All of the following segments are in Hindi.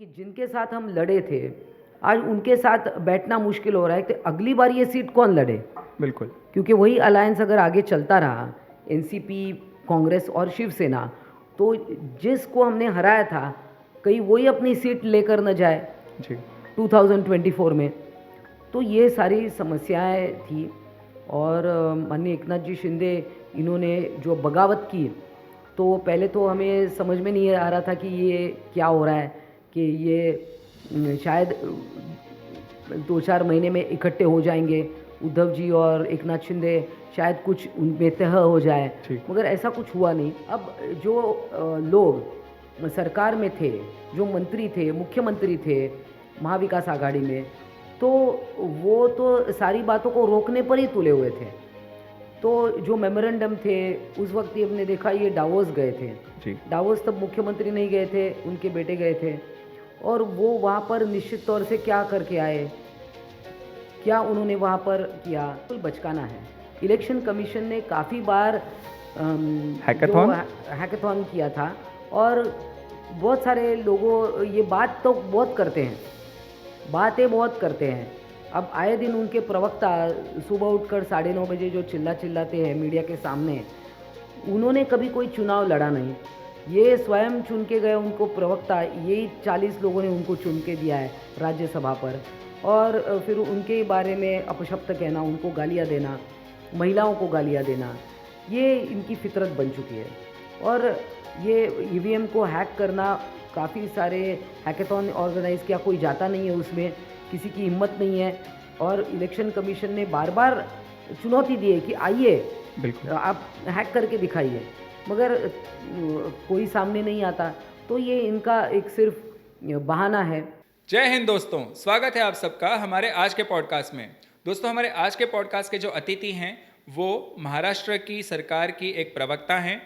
कि जिनके साथ हम लड़े थे, आज उनके साथ बैठना मुश्किल हो रहा है कि अगली बार ये सीट कौन लड़े। बिल्कुल। क्योंकि वही अलायंस अगर आगे चलता रहा, एनसीपी, कांग्रेस और शिवसेना, तो जिसको हमने हराया था, कहीं वही अपनी सीट लेकर न जाए जी। 2024 में। तो ये सारी समस्याएं थी। और माननीय एकनाथ जी शिंदे, इन्होंने जो बगावत की, तो पहले तो हमें समझ में नहीं आ रहा था कि ये क्या हो रहा है, कि ये शायद 2-4 महीने में इकट्ठे हो जाएंगे, उद्धव जी और एकनाथ शिंदे, शायद कुछ उनमें तह हो जाए, ठीक। मगर ऐसा कुछ हुआ नहीं। अब जो लोग सरकार में थे, जो मंत्री थे, मुख्यमंत्री थे महाविकास आघाड़ी में, तो वो तो सारी बातों को रोकने पर ही तुले हुए थे। तो जो मेमोरेंडम थे, उस वक्त ये हमने देखा, ये डावोस गए थे। जी। डावोस तब मुख्यमंत्री नहीं गए थे, उनके बेटे गए थे। और वो वहाँ पर निश्चित तौर से क्या करके आए, क्या उन्होंने वहाँ पर किया, बिल्कुल बचकाना है। इलेक्शन कमीशन ने काफ़ी बार जो हैकाथॉन? हैकाथॉन किया था, और बहुत सारे लोगों ये बात तो बहुत करते हैं, बातें बहुत करते हैं। अब आए दिन उनके प्रवक्ता सुबह उठकर 9:30 बजे जो चिल्लाते हैं मीडिया के सामने, उन्होंने कभी कोई चुनाव लड़ा नहीं। ये स्वयं चुन के गए उनको प्रवक्ता, यही 40 लोगों ने उनको चुन के दिया है राज्यसभा पर। और फिर उनके बारे में अपशब्द कहना, उनको गालियाँ देना, महिलाओं को गालियाँ देना, ये इनकी फितरत बन चुकी है। और ये ईवीएम को हैक करना, काफ़ी सारे हैकाथॉन ऑर्गेनाइज़ किया, कोई जाता नहीं है उसमें, किसी की हिम्मत नहीं है। और इलेक्शन कमीशन ने बार बार चुनौती दी है कि आइए, बिल्कुल। आप हैक करके दिखाइए, मगर कोई सामने नहीं आता। तो ये इनका एक सिर्फ बहाना है। जय हिंद दोस्तों, स्वागत है आप सबका हमारे आज के पॉडकास्ट में। दोस्तों, हमारे आज के पॉडकास्ट के जो अतिथि हैं वो महाराष्ट्र की सरकार की एक प्रवक्ता हैं।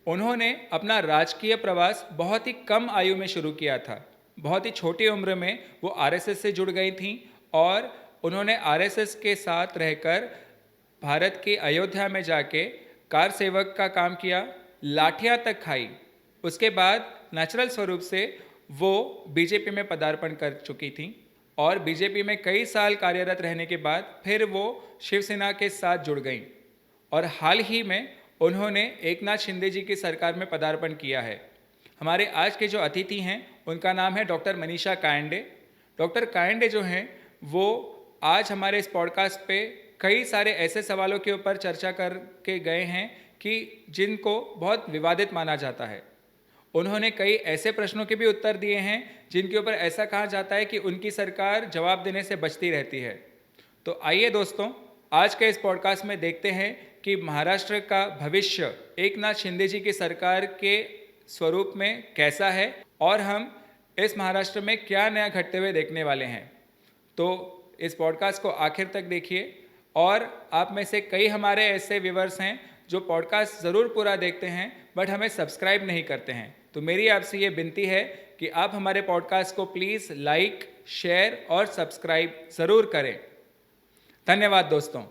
उन्होंने अपना राजकीय प्रवास बहुत ही कम आयु में शुरू किया था। बहुत ही छोटी उम्र में वो आरएसएस से जुड़ गई थीं और उन्होंने आरएसएस के साथ रहकर भारत की अयोध्या में जाके कार सेवक का काम किया, लाठियाँ तक खाई। उसके बाद नेचुरल स्वरूप से वो बीजेपी में पदार्पण कर चुकी थी और बीजेपी में कई साल कार्यरत रहने के बाद फिर वो शिवसेना के साथ जुड़ गईं और हाल ही में उन्होंने एकनाथ शिंदे जी की सरकार में पदार्पण किया है। हमारे आज के जो अतिथि हैं उनका नाम है डॉक्टर मनीषा कायंडे। डॉक्टर कायंडे जो हैं वो आज हमारे इस पॉडकास्ट पे कई सारे ऐसे सवालों के ऊपर चर्चा करके गए हैं कि जिनको बहुत विवादित माना जाता है। उन्होंने कई ऐसे प्रश्नों के भी उत्तर दिए हैं जिनके ऊपर ऐसा कहा जाता है कि उनकी सरकार जवाब देने से बचती रहती है। तो आइए दोस्तों, आज के इस पॉडकास्ट में देखते हैं कि महाराष्ट्र का भविष्य एकनाथ शिंदे जी की सरकार के स्वरूप में कैसा है और हम इस महाराष्ट्र में क्या नया घटते हुए देखने वाले हैं। तो इस पॉडकास्ट को आखिर तक देखिए और आप में से कई हमारे ऐसे व्यूअर्स हैं जो पॉडकास्ट ज़रूर पूरा देखते हैं बट हमें सब्सक्राइब नहीं करते हैं। तो मेरी आपसे ये विनती है कि आप हमारे पॉडकास्ट को प्लीज़ लाइक, शेयर और सब्सक्राइब ज़रूर करें। धन्यवाद दोस्तों।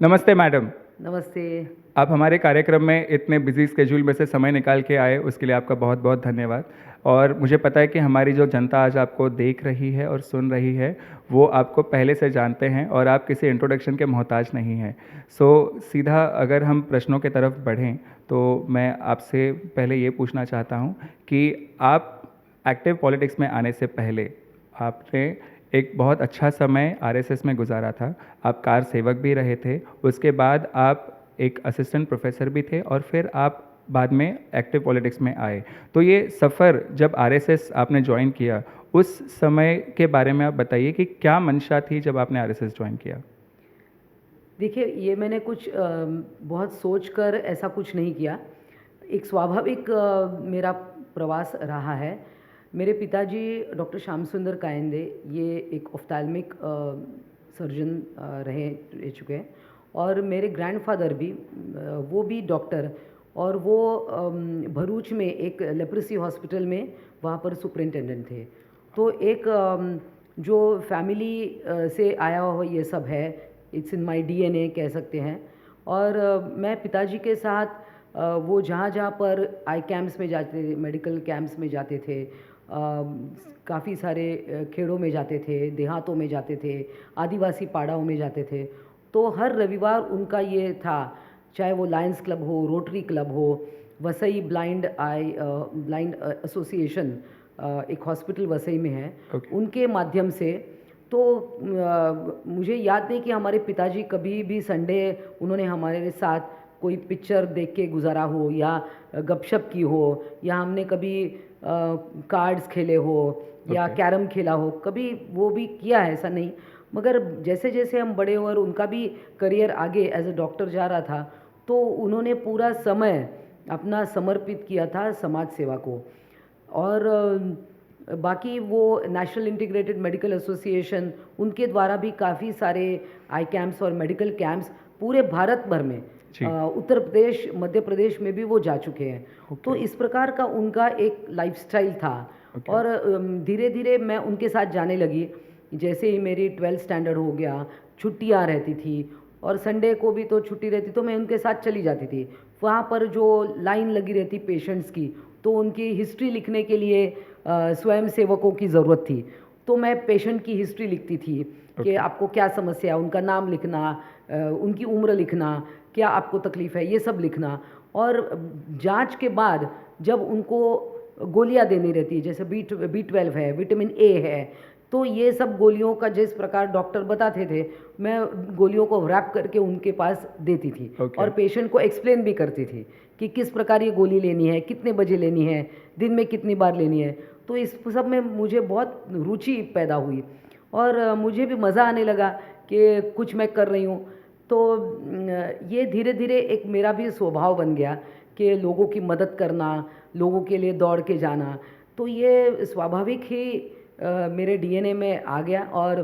नमस्ते मैडम। नमस्ते। आप हमारे कार्यक्रम में इतने बिजी स्केड्यूल में से समय निकाल के आए, उसके लिए आपका बहुत बहुत धन्यवाद। और मुझे पता है कि हमारी जो जनता आज आपको देख रही है और सुन रही है वो आपको पहले से जानते हैं और आप किसी इंट्रोडक्शन के मोहताज नहीं हैं। सीधा अगर हम प्रश्नों की तरफ बढ़ें तो मैं आपसे पहले ये पूछना चाहता हूँ कि आप एक्टिव पॉलिटिक्स में आने से पहले आपने एक बहुत अच्छा समय आरएसएस में गुजारा था। आप कार सेवक भी रहे थे, उसके बाद आप एक असिस्टेंट प्रोफेसर भी थे और फिर आप बाद में एक्टिव पॉलिटिक्स में आए। तो ये सफ़र जब आरएसएस आपने ज्वाइन किया, उस समय के बारे में आप बताइए कि क्या मंशा थी जब आपने आरएसएस ज्वाइन किया? देखिए, ये मैंने कुछ बहुत सोचकर ऐसा कुछ नहीं किया। एक स्वाभाविक मेरा प्रवास रहा है। मेरे पिताजी डॉक्टर श्याम सुंदर कायंदे, ये एक ऑफ्थैल्मिक सर्जन रह चुके हैं। और मेरे ग्रैंडफादर भी वो भी डॉक्टर, और वो भरूच में एक लेप्रेसी हॉस्पिटल में वहाँ पर सुपरिंटेंडेंट थे। तो एक जो फैमिली से आया हुआ ये सब है, इट्स इन माय डीएनए कह सकते हैं। और मैं पिताजी के साथ वो जहाँ जहाँ पर आई कैंप्स में जाते थे, मेडिकल कैंप्स में जाते थे, काफ़ी सारे खेड़ों में जाते थे, देहातों में जाते थे, आदिवासी पाड़ाओं में जाते थे। तो हर रविवार उनका ये था, चाहे वो लायंस क्लब हो, रोटरी क्लब हो, वसई ब्लाइंड एसोसिएशन, एक हॉस्पिटल वसई में है, उनके माध्यम से। तो मुझे याद नहीं कि हमारे पिताजी कभी भी संडे उन्होंने हमारे साथ कोई पिक्चर देख के गुजारा हो, या गपशप की हो, या हमने कभी कार्ड्स खेले हो, या कैरम खेला हो, कभी वो भी किया है, ऐसा नहीं। मगर जैसे जैसे हम बड़े हुए और उनका भी करियर आगे एज ए डॉक्टर जा रहा था, तो उन्होंने पूरा समय अपना समर्पित किया था समाज सेवा को। और बाकी वो नेशनल इंटीग्रेटेड मेडिकल एसोसिएशन, उनके द्वारा भी काफ़ी सारे आई कैंप्स और मेडिकल कैंप्स पूरे भारत भर में, उत्तर प्रदेश, मध्य प्रदेश में भी वो जा चुके हैं। तो इस प्रकार का उनका एक लाइफस्टाइल था। और धीरे धीरे मैं उनके साथ जाने लगी। जैसे ही मेरी 12th स्टैंडर्ड हो गया, छुट्टियाँ रहती थी और संडे को भी तो छुट्टी रहती, तो मैं उनके साथ चली जाती थी। वहाँ पर जो लाइन लगी रहती पेशेंट्स की, तो उनकी हिस्ट्री लिखने के लिए स्वयं सेवकों की ज़रूरत थी। तो मैं पेशेंट की हिस्ट्री लिखती थी कि आपको क्या समस्या है, उनका नाम लिखना, उनकी उम्र लिखना, क्या आपको तकलीफ़ है, ये सब लिखना। और जांच के बाद जब उनको गोलियां देनी रहती है, जैसे B12 है, विटामिन ए है, तो ये सब गोलियों का जिस प्रकार डॉक्टर बताते थे, मैं गोलियों को रैप करके उनके पास देती थी। और पेशेंट को एक्सप्लेन भी करती थी कि किस प्रकार ये गोली लेनी है, कितने बजे लेनी है, दिन में कितनी बार लेनी है। तो इस सब में मुझे बहुत रुचि पैदा हुई और मुझे भी मज़ा आने लगा कि कुछ मैं कर रही हूँ। तो ये धीरे धीरे एक मेरा भी स्वभाव बन गया कि लोगों की मदद करना, लोगों के लिए दौड़ के जाना। तो ये स्वाभाविक ही मेरे डीएनए में आ गया। और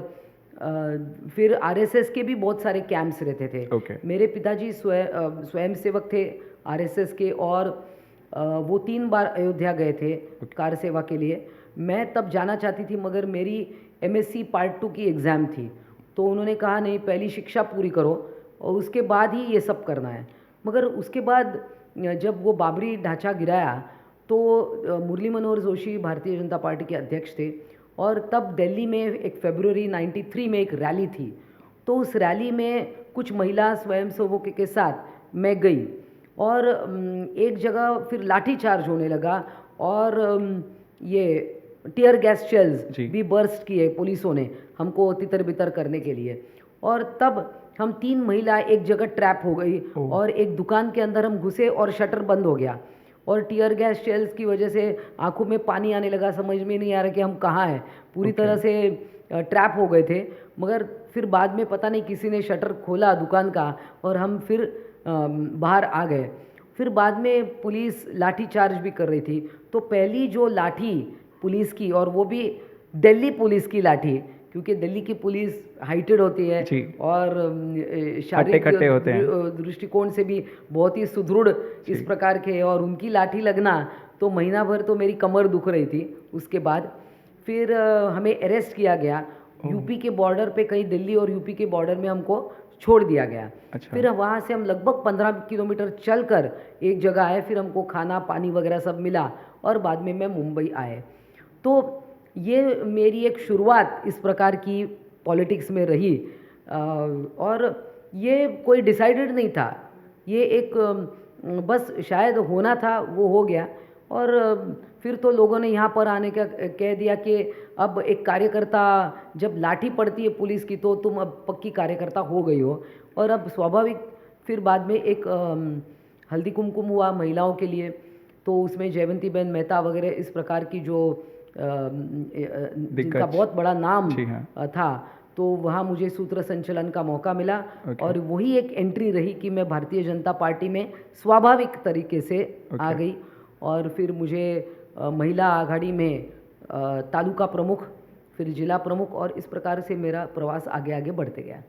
फिर आरएसएस के भी बहुत सारे कैंप्स रहते थे। मेरे पिताजी स्वयं सेवक थे आरएसएस के, और वो 3 बार अयोध्या गए थे कार सेवा के लिए। मैं तब जाना चाहती थी, मगर मेरी एमएससी पार्ट 2 की एग्ज़ाम थी, तो उन्होंने कहा नहीं, पहली शिक्षा पूरी करो और उसके बाद ही ये सब करना है। मगर उसके बाद जब वो बाबरी ढांचा गिराया, तो मुरली मनोहर जोशी भारतीय जनता पार्टी के अध्यक्ष थे, और तब दिल्ली में एक फरवरी 93 में एक रैली थी। तो उस रैली में कुछ महिला स्वयंसेवकों के साथ मैं गई, और एक जगह फिर लाठी चार्ज होने लगा, और ये टीयर गैस शेल्स भी बर्स्ट किए पुलिसों ने हमको तितर बितर करने के लिए। और तब हम 3 महिला एक जगह ट्रैप हो गई, और एक दुकान के अंदर हम घुसे और शटर बंद हो गया, और टीयर गैस शेल्स की वजह से आंखों में पानी आने लगा, समझ में नहीं आ रहा कि हम कहाँ हैं, पूरी तरह से ट्रैप हो गए थे। मगर फिर बाद में पता नहीं किसी ने शटर खोला दुकान का, और हम फिर बाहर आ गए। फिर बाद में पुलिस लाठी चार्ज भी कर रही थी। तो पहली जो लाठी पुलिस की, और वो भी दिल्ली पुलिस की लाठी, क्योंकि दिल्ली की पुलिस हाइटेड होती है और शारीरिक दृष्टिकोण से भी बहुत ही सुदृढ़ इस प्रकार के, और उनकी लाठी लगना, तो महीना भर तो मेरी कमर दुख रही थी। उसके बाद फिर हमें अरेस्ट किया गया यूपी के बॉर्डर पे, कहीं दिल्ली और यूपी के बॉर्डर में हमको छोड़ दिया गया। फिर वहाँ से हम लगभग 15 किलोमीटर चलकर एक जगह आए, फिर हमको खाना पानी वगैरह सब मिला, और बाद में मैं मुंबई आए। तो ये मेरी एक शुरुआत इस प्रकार की पॉलिटिक्स में रही, और ये कोई डिसाइडेड नहीं था, ये एक बस शायद होना था, वो हो गया। और फिर तो लोगों ने यहाँ पर आने का कह दिया कि अब एक कार्यकर्ता जब लाठी पड़ती है पुलिस की, तो तुम अब पक्की कार्यकर्ता हो गई हो। और अब स्वाभाविक फिर बाद में एक हल्दी कुमकुम हुआ महिलाओं के लिए, तो उसमें जयवंती बहन मेहता वगैरह इस प्रकार की जो जिनका बहुत बड़ा नाम था, तो वहाँ मुझे सूत्र संचलन का मौका मिला। और वही एक एंट्री रही कि मैं भारतीय जनता पार्टी में स्वाभाविक तरीके से आ गई। और फिर मुझे महिला आघाड़ी में तालुका प्रमुख, फिर जिला प्रमुख, और इस प्रकार से मेरा प्रवास आगे आगे बढ़ते गया।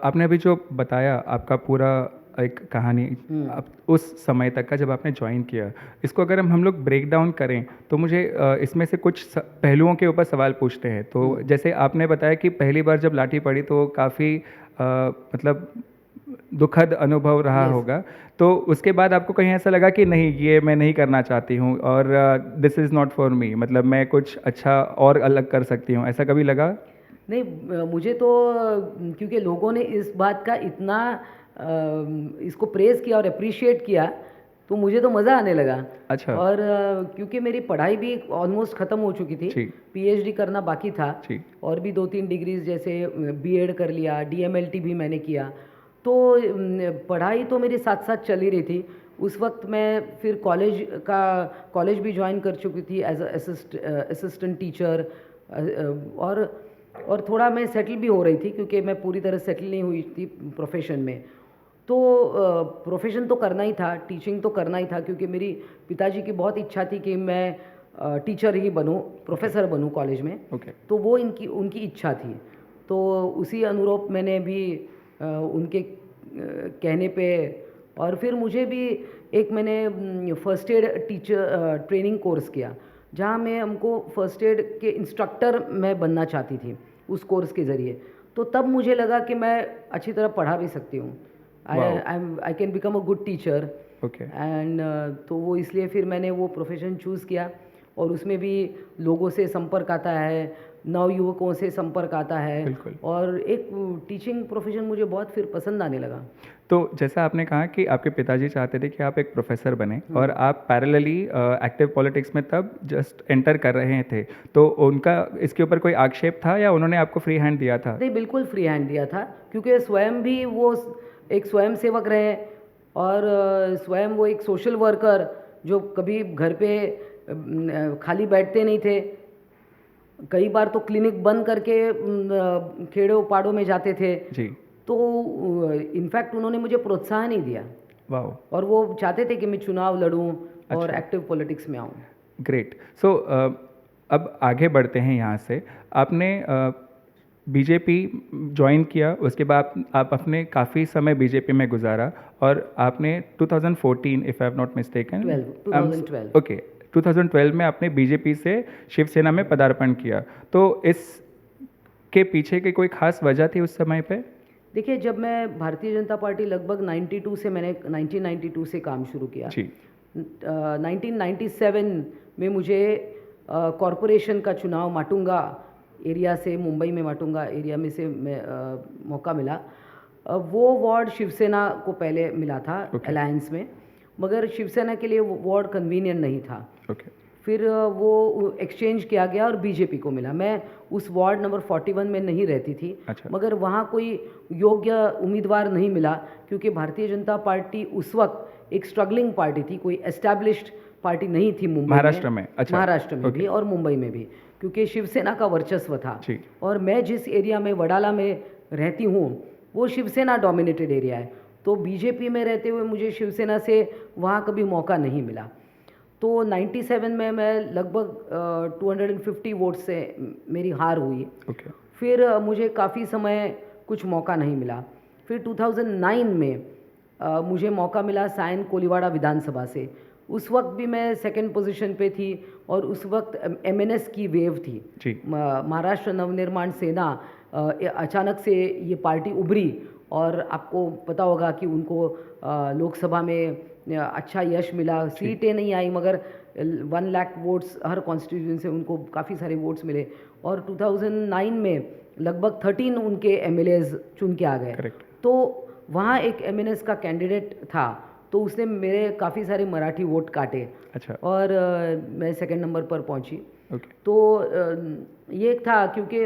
आपने अभी जो बताया आपका पूरा एक कहानी उस समय तक का जब आपने ज्वाइन किया, इसको अगर हम लोग ब्रेक डाउन करें तो मुझे इसमें से कुछ पहलुओं के ऊपर सवाल पूछते हैं। तो जैसे आपने बताया कि पहली बार जब लाठी पड़ी तो काफ़ी मतलब दुखद अनुभव रहा होगा, तो उसके बाद आपको कहीं ऐसा लगा कि नहीं, ये मैं नहीं करना चाहती हूँ और this is not for me, मतलब मैं कुछ अच्छा और अलग कर सकती हूँ, ऐसा कभी लगा? नहीं, मुझे तो क्योंकि लोगों ने इस बात का इतना इसको प्रेज़ किया और अप्रिशिएट किया, तो मुझे तो मज़ा आने लगा। अच्छा। और क्योंकि मेरी पढ़ाई भी ऑलमोस्ट ख़त्म हो चुकी थी, ठीक। पीएचडी करना बाकी था, ठीक। और भी 2-3 डिग्रीज जैसे बीएड कर लिया, डीएमएलटी भी मैंने किया, तो पढ़ाई तो मेरे साथ साथ चल ही रही थी। उस वक्त मैं फिर कॉलेज भी ज्वाइन कर चुकी थी एज असिस्टेंट टीचर, और थोड़ा मैं सेटल भी हो रही थी क्योंकि मैं पूरी तरह सेटल नहीं हुई थी प्रोफेशन में। तो प्रोफेशन तो करना ही था, टीचिंग तो करना ही था, क्योंकि मेरी पिताजी की बहुत इच्छा थी कि मैं टीचर ही बनूं, प्रोफेसर बनूं कॉलेज में। तो वो उनकी इच्छा थी, तो उसी अनुरूप मैंने भी उनके कहने पे, और फिर मुझे भी मैंने first aid teacher training course किया, जहाँ मैं हमको फ़र्स्ट एड के इंस्ट्रक्टर मैं बनना चाहती थी उस कोर्स के ज़रिए। तो तब मुझे लगा कि मैं अच्छी तरह पढ़ा भी सकती हूँ, I can become a good teacher. And तो वो इसलिए फिर मैंने वो प्रोफेशन चूज़ किया, और उसमें भी लोगों से संपर्क आता है, नवयुवकों से संपर्क आता है, और एक टीचिंग प्रोफेशन मुझे बहुत फिर पसंद आने लगा। तो जैसा आपने कहा कि आपके पिताजी चाहते थे कि आप एक प्रोफेसर बने, और आप पैरेलली एक्टिव पॉलिटिक्स में तब जस्ट एंटर कर रहे थे, तो उनका इसके ऊपर कोई आक्षेप था या उन्होंने आपको फ्री हैंड दिया था? नहीं, बिल्कुल फ्री हैंड दिया था, क्योंकि स्वयं भी वो एक स्वयं सेवक रहे, और स्वयं वो एक सोशल वर्कर जो कभी घर पे खाली बैठते नहीं थे। कई बार तो क्लिनिक बंद करके खेड़ों पाड़ों में जाते थे जी। तो इनफैक्ट उन्होंने मुझे प्रोत्साहन ही दिया। वाओ। और वो चाहते थे कि मैं चुनाव लड़ूं और एक्टिव पॉलिटिक्स में आऊं। ग्रेट। सो अब आगे बढ़ते हैं यहाँ से। आपने बीजेपी ज्वाइन किया, उसके बाद आप अपने काफ़ी समय बीजेपी में गुजारा, और आपने 2014 if I have not mistaken 2012 okay 2012 में आपने बीजेपी से शिवसेना में पदार्पण किया। तो इस के पीछे की कोई खास वजह थी उस समय पे? देखिए, जब मैं भारतीय जनता पार्टी लगभग 92 से मैंने 1992 से काम शुरू किया जी। 1997 में मुझे कॉरपोरेशन का चुनाव माटुंगा एरिया से, मुंबई में माटुंगा एरिया में से मौका मिला। वो वार्ड शिवसेना को पहले मिला था अलायंस में, मगर शिवसेना के लिए वो वार्ड कन्वीनियंट नहीं था। फिर वो एक्सचेंज किया गया और बीजेपी को मिला। मैं उस वार्ड नंबर 41 में नहीं रहती थी। मगर वहाँ कोई योग्य उम्मीदवार नहीं मिला, क्योंकि भारतीय जनता पार्टी उस वक्त एक स्ट्रगलिंग पार्टी थी, कोई एस्टैब्लिश्ड पार्टी नहीं थी मुंबई महाराष्ट्र में। महाराष्ट्र में भी और मुंबई में भी, क्योंकि शिवसेना का वर्चस्व था। और मैं जिस एरिया में, वडाला में रहती हूँ, वो शिवसेना डोमिनेटेड एरिया है। तो बीजेपी में रहते हुए मुझे शिवसेना से वहाँ कभी मौका नहीं मिला। तो 97 में मैं लगभग 250 वोट से मेरी हार हुई। फिर मुझे काफ़ी समय कुछ मौका नहीं मिला। फिर 2009 में मुझे मौका मिला सायन कोलीवाड़ा विधानसभा से। उस वक्त भी मैं सेकंड पोजीशन पे थी, और उस वक्त एमएनएस की वेव थी, महाराष्ट्र नवनिर्माण सेना। अचानक से ये पार्टी उभरी, और आपको पता होगा कि उनको लोकसभा में अच्छा यश मिला। सीटें नहीं आई, मगर 1 लाख वोट्स हर कॉन्स्टिट्यूंसी से उनको काफ़ी सारे वोट्स मिले, और 2009 में लगभग 13 उनके एमएलएज चुन के आ गए। तो वहाँ एक एमएनएस का कैंडिडेट था, तो उसने मेरे काफ़ी सारे मराठी वोट काटे। और मैं सेकंड नंबर पर पहुँची। तो ये था, क्योंकि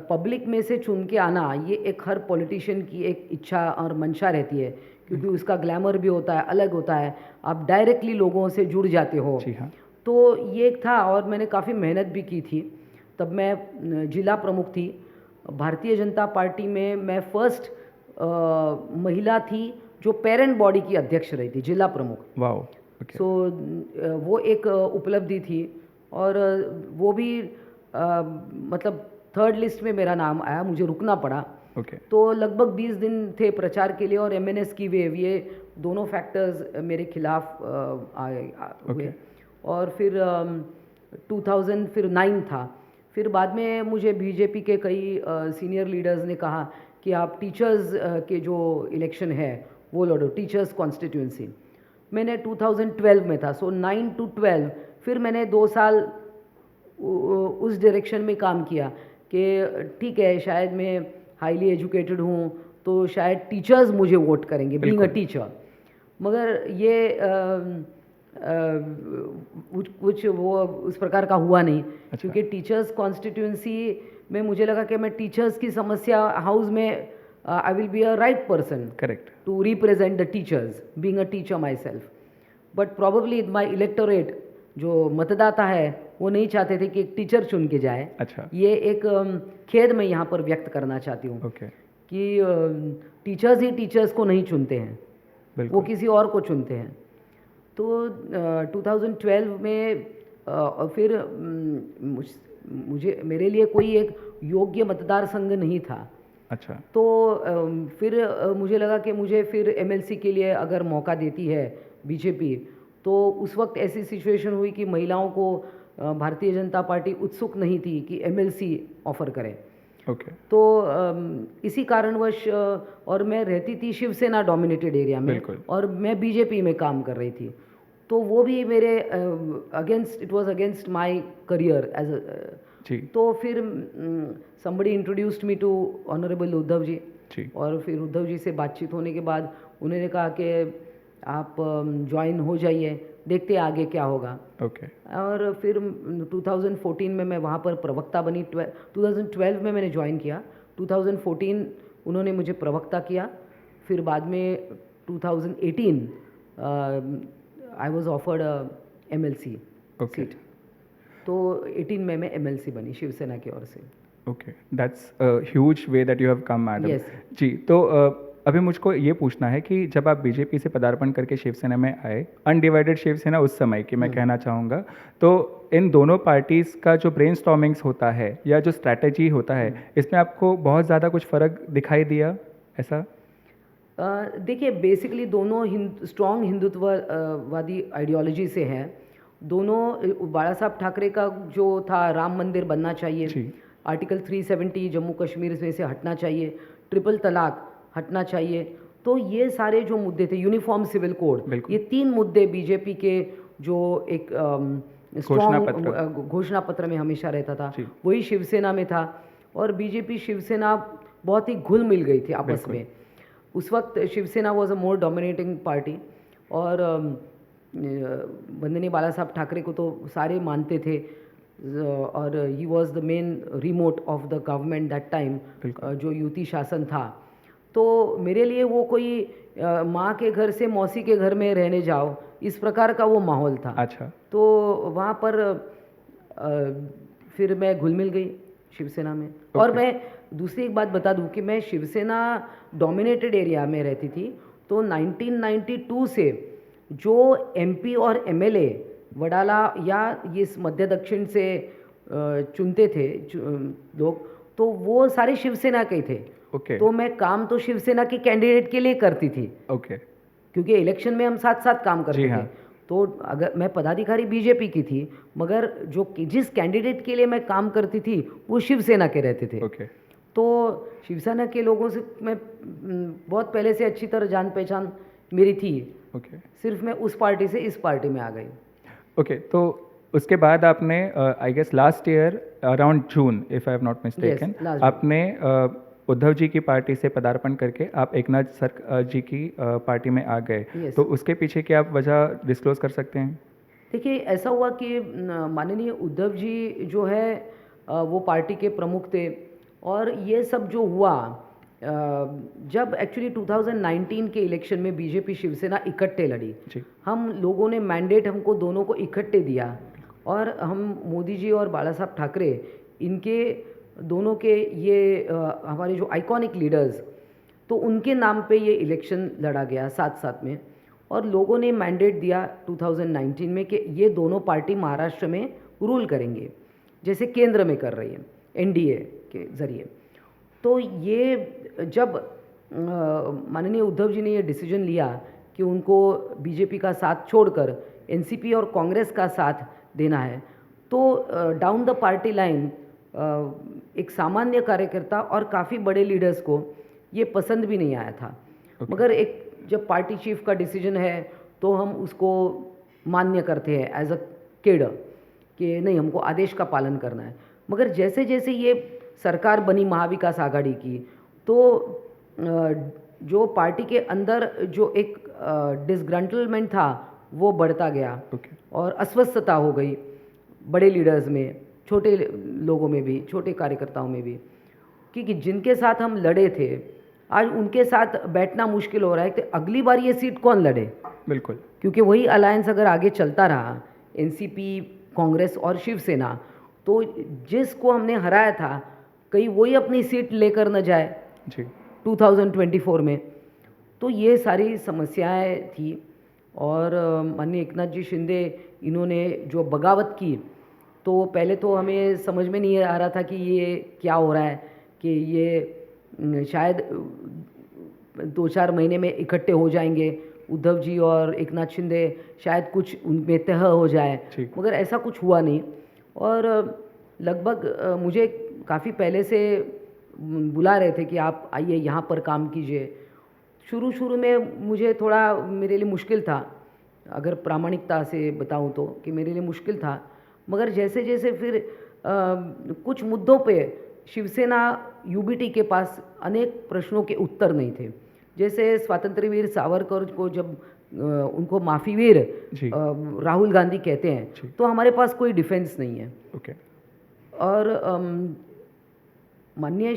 पब्लिक में से चुन के आना ये एक हर पॉलिटिशियन की एक इच्छा और मंशा रहती है, क्योंकि उसका ग्लैमर भी होता है, अलग होता है, आप डायरेक्टली लोगों से जुड़ जाते हो। तो ये एक था, और मैंने काफ़ी मेहनत भी की थी। तब मैं जिला प्रमुख थी भारतीय जनता पार्टी में। मैं फर्स्ट महिला थी जो पेरेंट बॉडी की अध्यक्ष रही थी, जिला प्रमुख। वाओ। सो वो एक उपलब्धि थी, और वो भी मतलब थर्ड लिस्ट में मेरा नाम आया, मुझे रुकना पड़ा। ओके तो लगभग 20 दिन थे प्रचार के लिए, और एमएनएस की वेव, ये दोनों फैक्टर्स मेरे खिलाफ हुए। और फिर 2009 था। फिर बाद में मुझे बीजेपी के कई सीनियर लीडर्स ने कहा कि आप टीचर्स के जो इलेक्शन है वो लड़ो, टीचर्स कॉन्स्टिट्यूंसी। मैंने 2012 में था, सो 9 to 12 फिर मैंने 2 साल उस डायरेक्शन में काम किया कि ठीक है, शायद मैं हाईली एजुकेटेड हूँ तो शायद टीचर्स मुझे वोट करेंगे, बीइंग अ टीचर। मगर ये कुछ वो उस प्रकार का हुआ नहीं। क्योंकि टीचर्स कॉन्स्टिट्यूंसी में मुझे लगा कि मैं टीचर्स की समस्या हाउस में I will be a right person correct to represent the teachers, being a teacher myself. But probably my electorate, जो मतदाता है, वो नहीं चाहते थे कि एक टीचर चुन के जाए। अच्छा ये एक खेद मैं यहाँ पर व्यक्त करना चाहती हूँ ओके कि टीचर्स ही टीचर्स को नहीं चुनते हैं, वो बिल्कुल किसी और को चुनते हैं। तो 2012 में फिर मुझे मेरे लिए कोई एक योग्य मतदार संघ नहीं था। अच्छा तो फिर मुझे लगा कि मुझे फिर एमएलसी के लिए अगर मौका देती है बीजेपी, तो उस वक्त ऐसी सिचुएशन हुई कि महिलाओं को भारतीय जनता पार्टी उत्सुक नहीं थी कि एमएलसी ऑफर करे। ओके तो इसी कारणवश, और मैं रहती थी शिवसेना डोमिनेटेड एरिया में, बिल्कुल। और मैं बीजेपी में काम कर रही थी, तो वो भी मेरे against, it was against my career as जी तो फिर somebody introduced me to honourable Uddhav ji. जी और फिर उद्धव जी से बातचीत होने के बाद उन्होंने कहा कि आप ज्वाइन हो जाइए, देखते हैं आगे क्या होगा। ओके और फिर 2014 में मैं वहाँ पर प्रवक्ता बनी। 2012 में मैंने ज्वाइन किया, 2014 उन्होंने मुझे प्रवक्ता किया। फिर बाद में 2018 I was offered MLC okay seat, तो 18 में मैं एमएलसी बनी शिवसेना की ओर से। Okay that's huge way that you have come madam. Yes. जी तो अभी मुझको ये पूछना है कि जब आप बीजेपी से पदार्पण करके शिवसेना में आए, अनडिवाइडेड शिवसेना उस समय की मैं कहना चाहूँगा, तो इन दोनों पार्टीज़ का जो ब्रेनस्टॉर्मिंग्स होता है या जो स्ट्रैटेजी होता है, इसमें आपको बहुत ज़्यादा कुछ फ़र्क दिखाई दिया ऐसा? देखिए, बेसिकली दोनों स्ट्रॉन्ग हिंदुत्ववादी आइडियोलॉजी से हैं। दोनों, बाला साहब ठाकरे का जो था राम मंदिर बनना चाहिए, जी आर्टिकल 370 जम्मू कश्मीर में से हटना चाहिए, ट्रिपल तलाक हटना चाहिए, तो ये सारे जो मुद्दे थे, यूनिफॉर्म सिविल कोड, बिल्कुल। ये 3 मुद्दे बीजेपी के जो एक घोषणापत्र। घोषणा पत्र में हमेशा रहता था, जी। वही शिवसेना में था। और बीजेपी शिवसेना बहुत ही घुल मिल गई थी आपस बिल्कुल। में। उस वक्त Shiv Sena was a more dominating party, और वंदनीय बाला साहब ठाकरे को तो सारे मानते थे, और he was the main remote of the government that time, जो युति शासन था। तो मेरे लिए वो कोई माँ के घर से मौसी के घर में रहने जाओ, इस प्रकार का वो माहौल था। अच्छा तो वहाँ पर फिर मैं घुल मिल गई शिवसेना में। और मैं दूसरी एक बात बता दूं कि मैं शिवसेना डोमिनेटेड एरिया में रहती थी, तो 1992 से जो एमपी और एमएलए वडाला या इस मध्य दक्षिण से चुनते थे लोग, तो वो सारे शिवसेना के ही थे। ओके तो मैं काम तो शिवसेना के कैंडिडेट के लिए करती थी, ओके क्योंकि इलेक्शन में हम साथ साथ काम करते जी थे। हाँ। तो अगर मैं पदाधिकारी बीजेपी की थी, मगर जिस कैंडिडेट के लिए मैं काम करती थी वो शिवसेना के रहते थे। ओके तो शिवसेना के लोगों से मैं बहुत पहले से अच्छी तरह जान पहचान मेरी थी। ओके सिर्फ मैं उस पार्टी से इस पार्टी में आ गई। ओके तो उसके बाद आपने I guess last year around June, if I have not mistaken, last आपने उद्धव जी की पार्टी से पदार्पण करके आप एकनाथ सर जी की पार्टी में आ गए। Yes. तो उसके पीछे की आप वजह डिस्क्लोज कर सकते हैं? देखिए, ऐसा हुआ कि माननीय उद्धव जी जो है वो पार्टी के प्रमुख थे, और ये सब जो हुआ जब एक्चुअली 2019 के इलेक्शन में बीजेपी शिवसेना इकट्ठे लड़ी, जी हम लोगों ने मैंडेट हमको दोनों को इकट्ठे दिया, और हम मोदी जी और बाला साहब ठाकरे, इनके दोनों के ये हमारे जो आइकॉनिक लीडर्स, तो उनके नाम पे ये इलेक्शन लड़ा गया साथ साथ में। और लोगों ने मैंडेट दिया 2019 में कि ये दोनों पार्टी महाराष्ट्र में रूल करेंगे, जैसे केंद्र में कर रही है एनडीए। के ज़रिए। तो ये जब माननीय उद्धव जी ने ये डिसीजन लिया कि उनको बीजेपी का साथ छोड़कर एनसीपी और कांग्रेस का साथ देना है, तो डाउन द पार्टी लाइन एक सामान्य कार्यकर्ता और काफ़ी बड़े लीडर्स को ये पसंद भी नहीं आया था। मगर एक जब पार्टी चीफ का डिसीजन है तो हम उसको मान्य करते हैं एज अ केडर कि नहीं, हमको आदेश का पालन करना है। मगर जैसे जैसे ये सरकार बनी महाविकास आघाड़ी की, तो जो पार्टी के अंदर जो एक डिसग्रंटलमेंट था वो बढ़ता गया और अस्वस्थता हो गई बड़े लीडर्स में, छोटे लोगों में भी, छोटे कार्यकर्ताओं में भी, क्योंकि जिनके साथ हम लड़े थे आज उनके साथ बैठना मुश्किल हो रहा है कि अगली बार ये सीट कौन लड़े। बिल्कुल, क्योंकि वही अलायंस अगर आगे चलता रहा, एनसीपी, कांग्रेस और शिवसेना, तो जिसको हमने हराया था कहीं वही अपनी सीट लेकर न जाए जी 2024 में। तो ये सारी समस्याएं थी और माननीय एकनाथ जी शिंदे इन्होंने जो बगावत की, तो पहले तो हमें समझ में नहीं आ रहा था कि ये क्या हो रहा है, कि ये शायद 2-4 महीने में इकट्ठे हो जाएंगे उद्धव जी और एकनाथ शिंदे, शायद कुछ उनमें तह हो जाए, मगर ऐसा कुछ हुआ नहीं। और लगभग मुझे काफ़ी पहले से बुला रहे थे कि आप आइए यहाँ पर काम कीजिए। शुरू में मुझे थोड़ा, मेरे लिए मुश्किल था, अगर प्रामाणिकता से बताऊँ तो, कि मेरे लिए मुश्किल था। मगर जैसे जैसे फिर कुछ मुद्दों पे शिवसेना यूबीटी के पास अनेक प्रश्नों के उत्तर नहीं थे। जैसे स्वतंत्र वीर सावरकर को जब उनको माफ़ीवीर राहुल गांधी कहते हैं, तो हमारे पास कोई डिफेंस नहीं है। और माननीय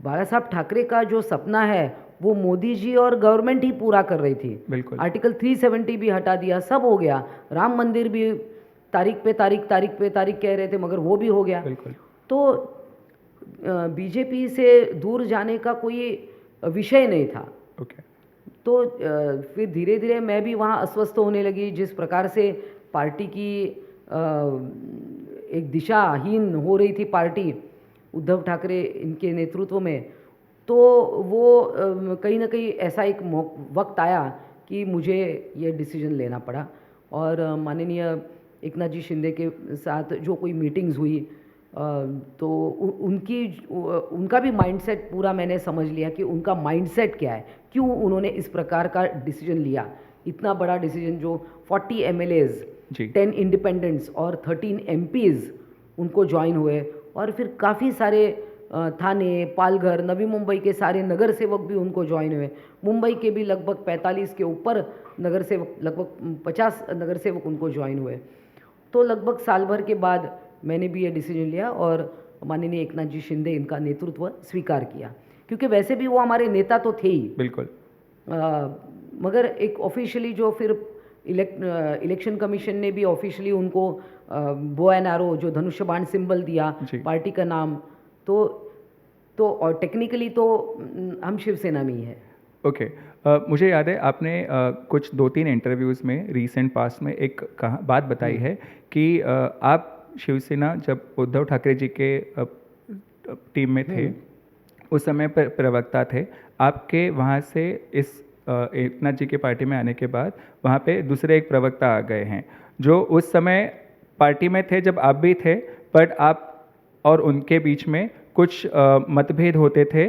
बाला साहब ठाकरे का जो सपना है वो मोदी जी और गवर्नमेंट ही पूरा कर रही थी। बिल्कुल, आर्टिकल 370 भी हटा दिया, सब हो गया। राम मंदिर भी तारीख पे तारीख कह रहे थे, मगर वो भी हो गया। बिल्कुल। तो बीजेपी से दूर जाने का कोई विषय नहीं था। तो फिर धीरे धीरे मैं भी वहाँ अस्वस्थ होने लगी, जिस प्रकार से पार्टी की एक दिशाहीन हो रही थी पार्टी उद्धव ठाकरे इनके नेतृत्व में। तो वो कहीं ना कहीं ऐसा एक वक्त आया कि मुझे ये डिसीजन लेना पड़ा। और माननीय एकनाथ जी शिंदे के साथ जो कोई मीटिंग्स हुई, तो उनका भी माइंडसेट पूरा मैंने समझ लिया कि उनका माइंडसेट क्या है, क्यों उन्होंने इस प्रकार का डिसीजन लिया। इतना बड़ा डिसीजन, जो 40 MLAs, 10 इंडिपेंडेंट्स और 13 MPs उनको ज्वाइन हुए, और फिर काफ़ी सारे थाने, पालघर, नवी मुंबई के सारे नगर सेवक भी उनको ज्वाइन हुए। मुंबई के भी लगभग 45 के ऊपर नगर सेवक, लगभग 50 नगर सेवक उनको ज्वाइन हुए। तो लगभग साल भर के बाद मैंने भी ये डिसीजन लिया और माननीय एकनाथ जी शिंदे इनका नेतृत्व स्वीकार किया, क्योंकि वैसे भी वो हमारे नेता तो थे ही। बिल्कुल। मगर एक ऑफिशियली जो फिर इलेक्शन कमीशन ने भी ऑफिशियली उनको बो एंड एरो, जो धनुष्य बाण सिंबल दिया पार्टी का नाम, तो और टेक्निकली तो हम शिवसेना में ही है। ओके। मुझे याद है आपने कुछ 2-3 इंटरव्यूज़ में रीसेंट पास्ट में एक बात बताई है कि आप शिवसेना जब उद्धव ठाकरे जी के टीम में थे, उस समय पर प्रवक्ता थे। आपके वहाँ से इस एकनाथ जी के पार्टी में आने के बाद वहाँ पे दूसरे एक प्रवक्ता आ गए हैं, जो उस समय पार्टी में थे जब आप भी थे, बट आप और उनके बीच में कुछ मतभेद होते थे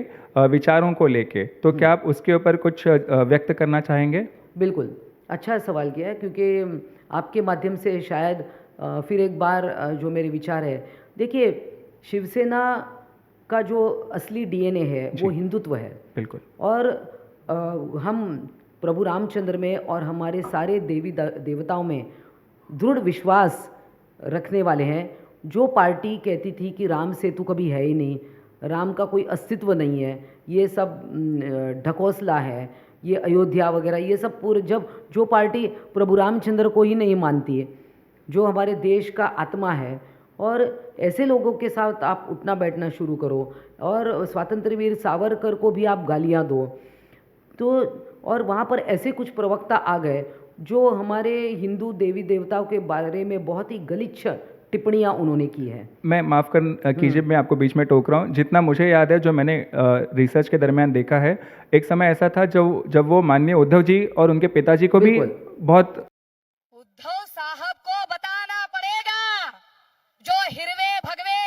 विचारों को लेके। तो क्या आप उसके ऊपर कुछ व्यक्त करना चाहेंगे? बिल्कुल, अच्छा सवाल किया है, क्योंकि आपके माध्यम से शायद फिर एक बार जो मेरे विचार है। देखिए, शिवसेना का जो असली DNA है वो हिंदुत्व है। बिल्कुल। और हम प्रभु रामचंद्र में और हमारे सारे देवी देवताओं में दृढ़ विश्वास रखने वाले हैं। जो पार्टी कहती थी कि राम सेतु कभी है ही नहीं, राम का कोई अस्तित्व नहीं है, ये सब ढकोसला है, ये अयोध्या वगैरह, ये सब पूरे, जब जो पार्टी प्रभु रामचंद्र को ही नहीं मानती है, जो हमारे देश का आत्मा है, और ऐसे लोगों के साथ आप उठना बैठना शुरू करो और स्वतंत्र वीर सावरकर को भी आप गालियाँ दो, तो और वहाँ पर ऐसे कुछ प्रवक्ता आ गए जो हमारे हिंदू देवी देवताओं के बारे में बहुत ही गलिच्छ टिप्पणियां उन्होंने की है। मैं माफ़ कर कीजिए, मैं आपको बीच में टोक रहा हूँ। जितना मुझे याद है, जो मैंने रिसर्च के दरमियान देखा है, एक समय ऐसा था जब वो माननीय उद्धव जी और उनके पिताजी को भी बिल्कुल। बहुत उद्धव साहब को बताना पड़ेगा, जो हिरवे भगवे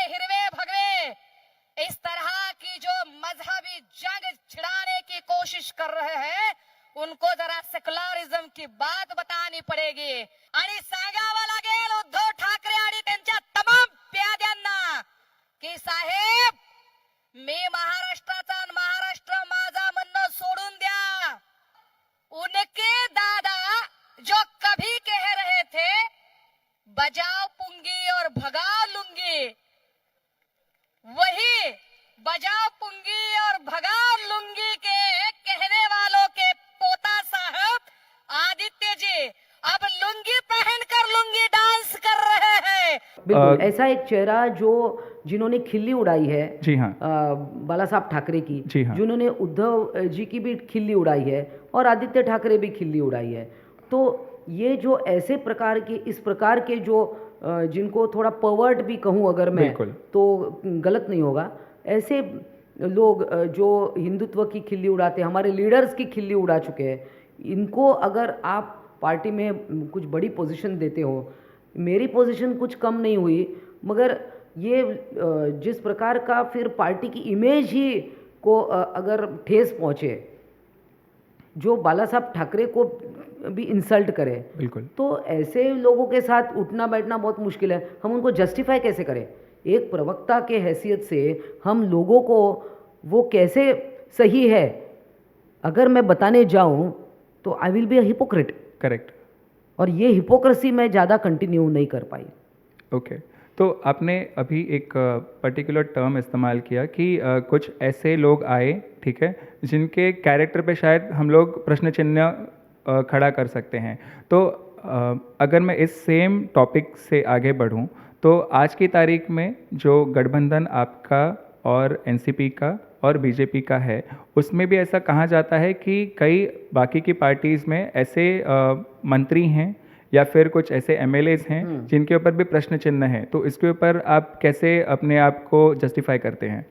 इस तरह की जो मजहबी जंग छिड़ाने की कोशिश कर रहे हैं, उनको जरा सेक्युलरिझम की बात बतानी पडेगी आणि सांगावं लागेल उद्धव ठाकरे आणि त्यांच्या तमाम प्याद्यांना की साहेब, मी महाराष्ट्राचा आणि महाराष्ट्र माझा म्हणणं सोडून द्या. उनके दादा जो कभी कह रहे थे बजाओ पुंगी और भगाओ लुंगी, वही बजाओ पुंगी और भगाओ लुंगी के कहने वालों के पोता साहब आदित्य जी अब लुंगी पहनकर लुंगी डांस कर रहे हैं. बिल्कुल ऐसा एक चेहरा जिन्होंने खिल्ली उड़ाई है, जी हाँ, बाला साहब ठाकरे की, जी हाँ, जिन्होंने उद्धव जी की भी खिल्ली उड़ाई है और आदित्य ठाकरे भी खिल्ली उड़ाई है। तो ये जो ऐसे प्रकार के, इस प्रकार के जो जिनको थोड़ा पर्वर्ट भी कहूँ अगर मैं, बिल्कुल। तो गलत नहीं होगा, ऐसे लोग जो हिंदुत्व की खिल्ली उड़ाते हैं, हमारे लीडर्स की खिल्ली उड़ा चुके हैं, इनको अगर आप पार्टी में कुछ बड़ी पोजीशन देते हो, मेरी पोजीशन कुछ कम नहीं हुई, मगर ये जिस प्रकार का फिर पार्टी की इमेज ही को अगर ठेस पहुँचे, जो बाला साहब ठाकरे को भी इंसल्ट करे, बिल्कुल, तो ऐसे लोगों के साथ उठना बैठना बहुत मुश्किल है। हम उनको जस्टिफाई कैसे करें? एक प्रवक्ता के हैसियत से हम लोगों को वो कैसे सही है अगर मैं बताने जाऊं तो आई will be a hypocrite. Correct. और ये हिपोक्रेसी मैं ज़्यादा कंटिन्यू नहीं कर पाई। ओके, तो आपने अभी एक पर्टिकुलर टर्म इस्तेमाल किया कि कुछ ऐसे लोग आए, ठीक है, जिनके कैरेक्टर पे शायद हम लोग प्रश्न चिन्ह खड़ा कर सकते हैं। तो अगर मैं इस सेम टॉपिक से आगे बढ़ूं, तो आज की तारीख में जो गठबंधन आपका और एनसीपी का और बीजेपी का है, उसमें भी ऐसा कहा जाता है कि कई बाकी की पार्टीज़ में ऐसे मंत्री हैं या फिर कुछ ऐसे एमएलएज हैं जिनके ऊपर भी प्रश्न चिन्ह है। तो इसके ऊपर आप कैसे अपने आप को जस्टिफाई करते हैं?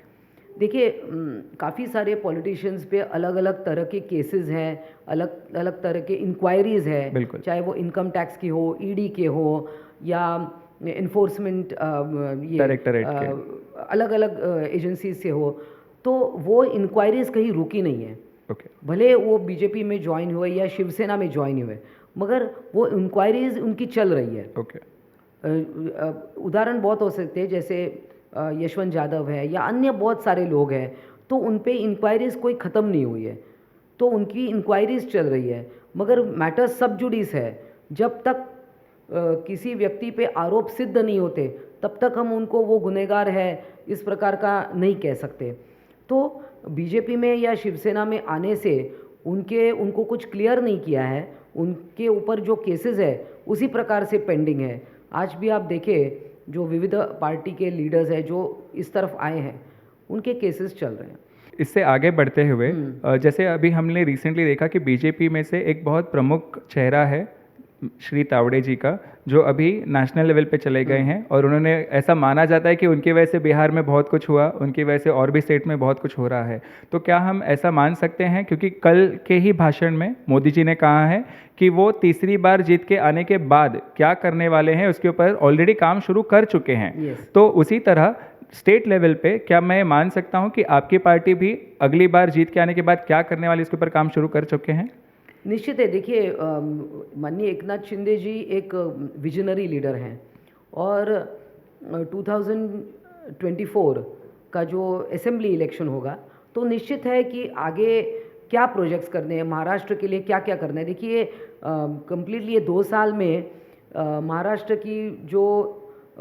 देखिए, काफ़ी सारे पॉलिटिशियंस पे अलग अलग तरह के केसेस हैं, अलग अलग तरह के इंक्वायरीज़ हैं, बिल्कुल, चाहे वो इनकम टैक्स की हो, ईडी के हो, या इन्फोर्समेंट ये डायरेक्टरेट के, अलग अलग एजेंसीज से हो, तो वो इंक्वायरीज़ कहीं रुकी नहीं है। ओके, भले वो बीजेपी में ज्वाइन हुए या शिवसेना में ज्वाइन हुए, मगर वो इंक्वायरीज उनकी चल रही है। ओके, उदाहरण बहुत हो सकते हैं, जैसे यशवंत यादव है या अन्य बहुत सारे लोग हैं, तो उन पे इंक्वायरीज कोई ख़त्म नहीं हुई है, तो उनकी इंक्वायरीज चल रही है, मगर मैटर सब जुडिस है। जब तक किसी व्यक्ति पे आरोप सिद्ध नहीं होते, तब तक हम उनको वो गुनहगार है इस प्रकार का नहीं कह सकते। तो बीजेपी में या शिवसेना में आने से उनको कुछ क्लियर नहीं किया है, उनके ऊपर जो केसेस है उसी प्रकार से पेंडिंग है। आज भी आप देखें, जो विविध पार्टी के लीडर्स हैं जो इस तरफ आए हैं, उनके केसेस चल रहे हैं। इससे आगे बढ़ते हुए जैसे अभी हमने रिसेंटली देखा कि बीजेपी में से एक बहुत प्रमुख चेहरा है श्री तावड़े जी का, जो अभी नेशनल लेवल पे चले गए हैं, और उन्होंने, ऐसा माना जाता है कि उनकी वजह से बिहार में बहुत कुछ हुआ, उनकी वजह से और भी स्टेट में बहुत कुछ हो रहा है। तो क्या हम ऐसा मान सकते हैं, क्योंकि कल के ही भाषण में मोदी जी ने कहा है कि वो तीसरी बार जीत के आने के बाद क्या करने वाले हैं उसके ऊपर ऑलरेडी काम शुरू कर चुके हैं। Yes. तो उसी तरह स्टेट लेवल पे क्या मैं मान सकता हूँ कि आपकी पार्टी भी अगली बार जीत के आने के बाद क्या करने वाली इसके ऊपर काम शुरू कर चुके हैं? निश्चित है। देखिए, माननीय एकनाथ शिंदे जी एक विजनरी लीडर हैं, और 2024 का जो असेंबली इलेक्शन होगा, तो निश्चित है कि आगे क्या प्रोजेक्ट्स करने हैं, महाराष्ट्र के लिए क्या क्या करना है। देखिए, कम्प्लीटली ये 2 साल में महाराष्ट्र की जो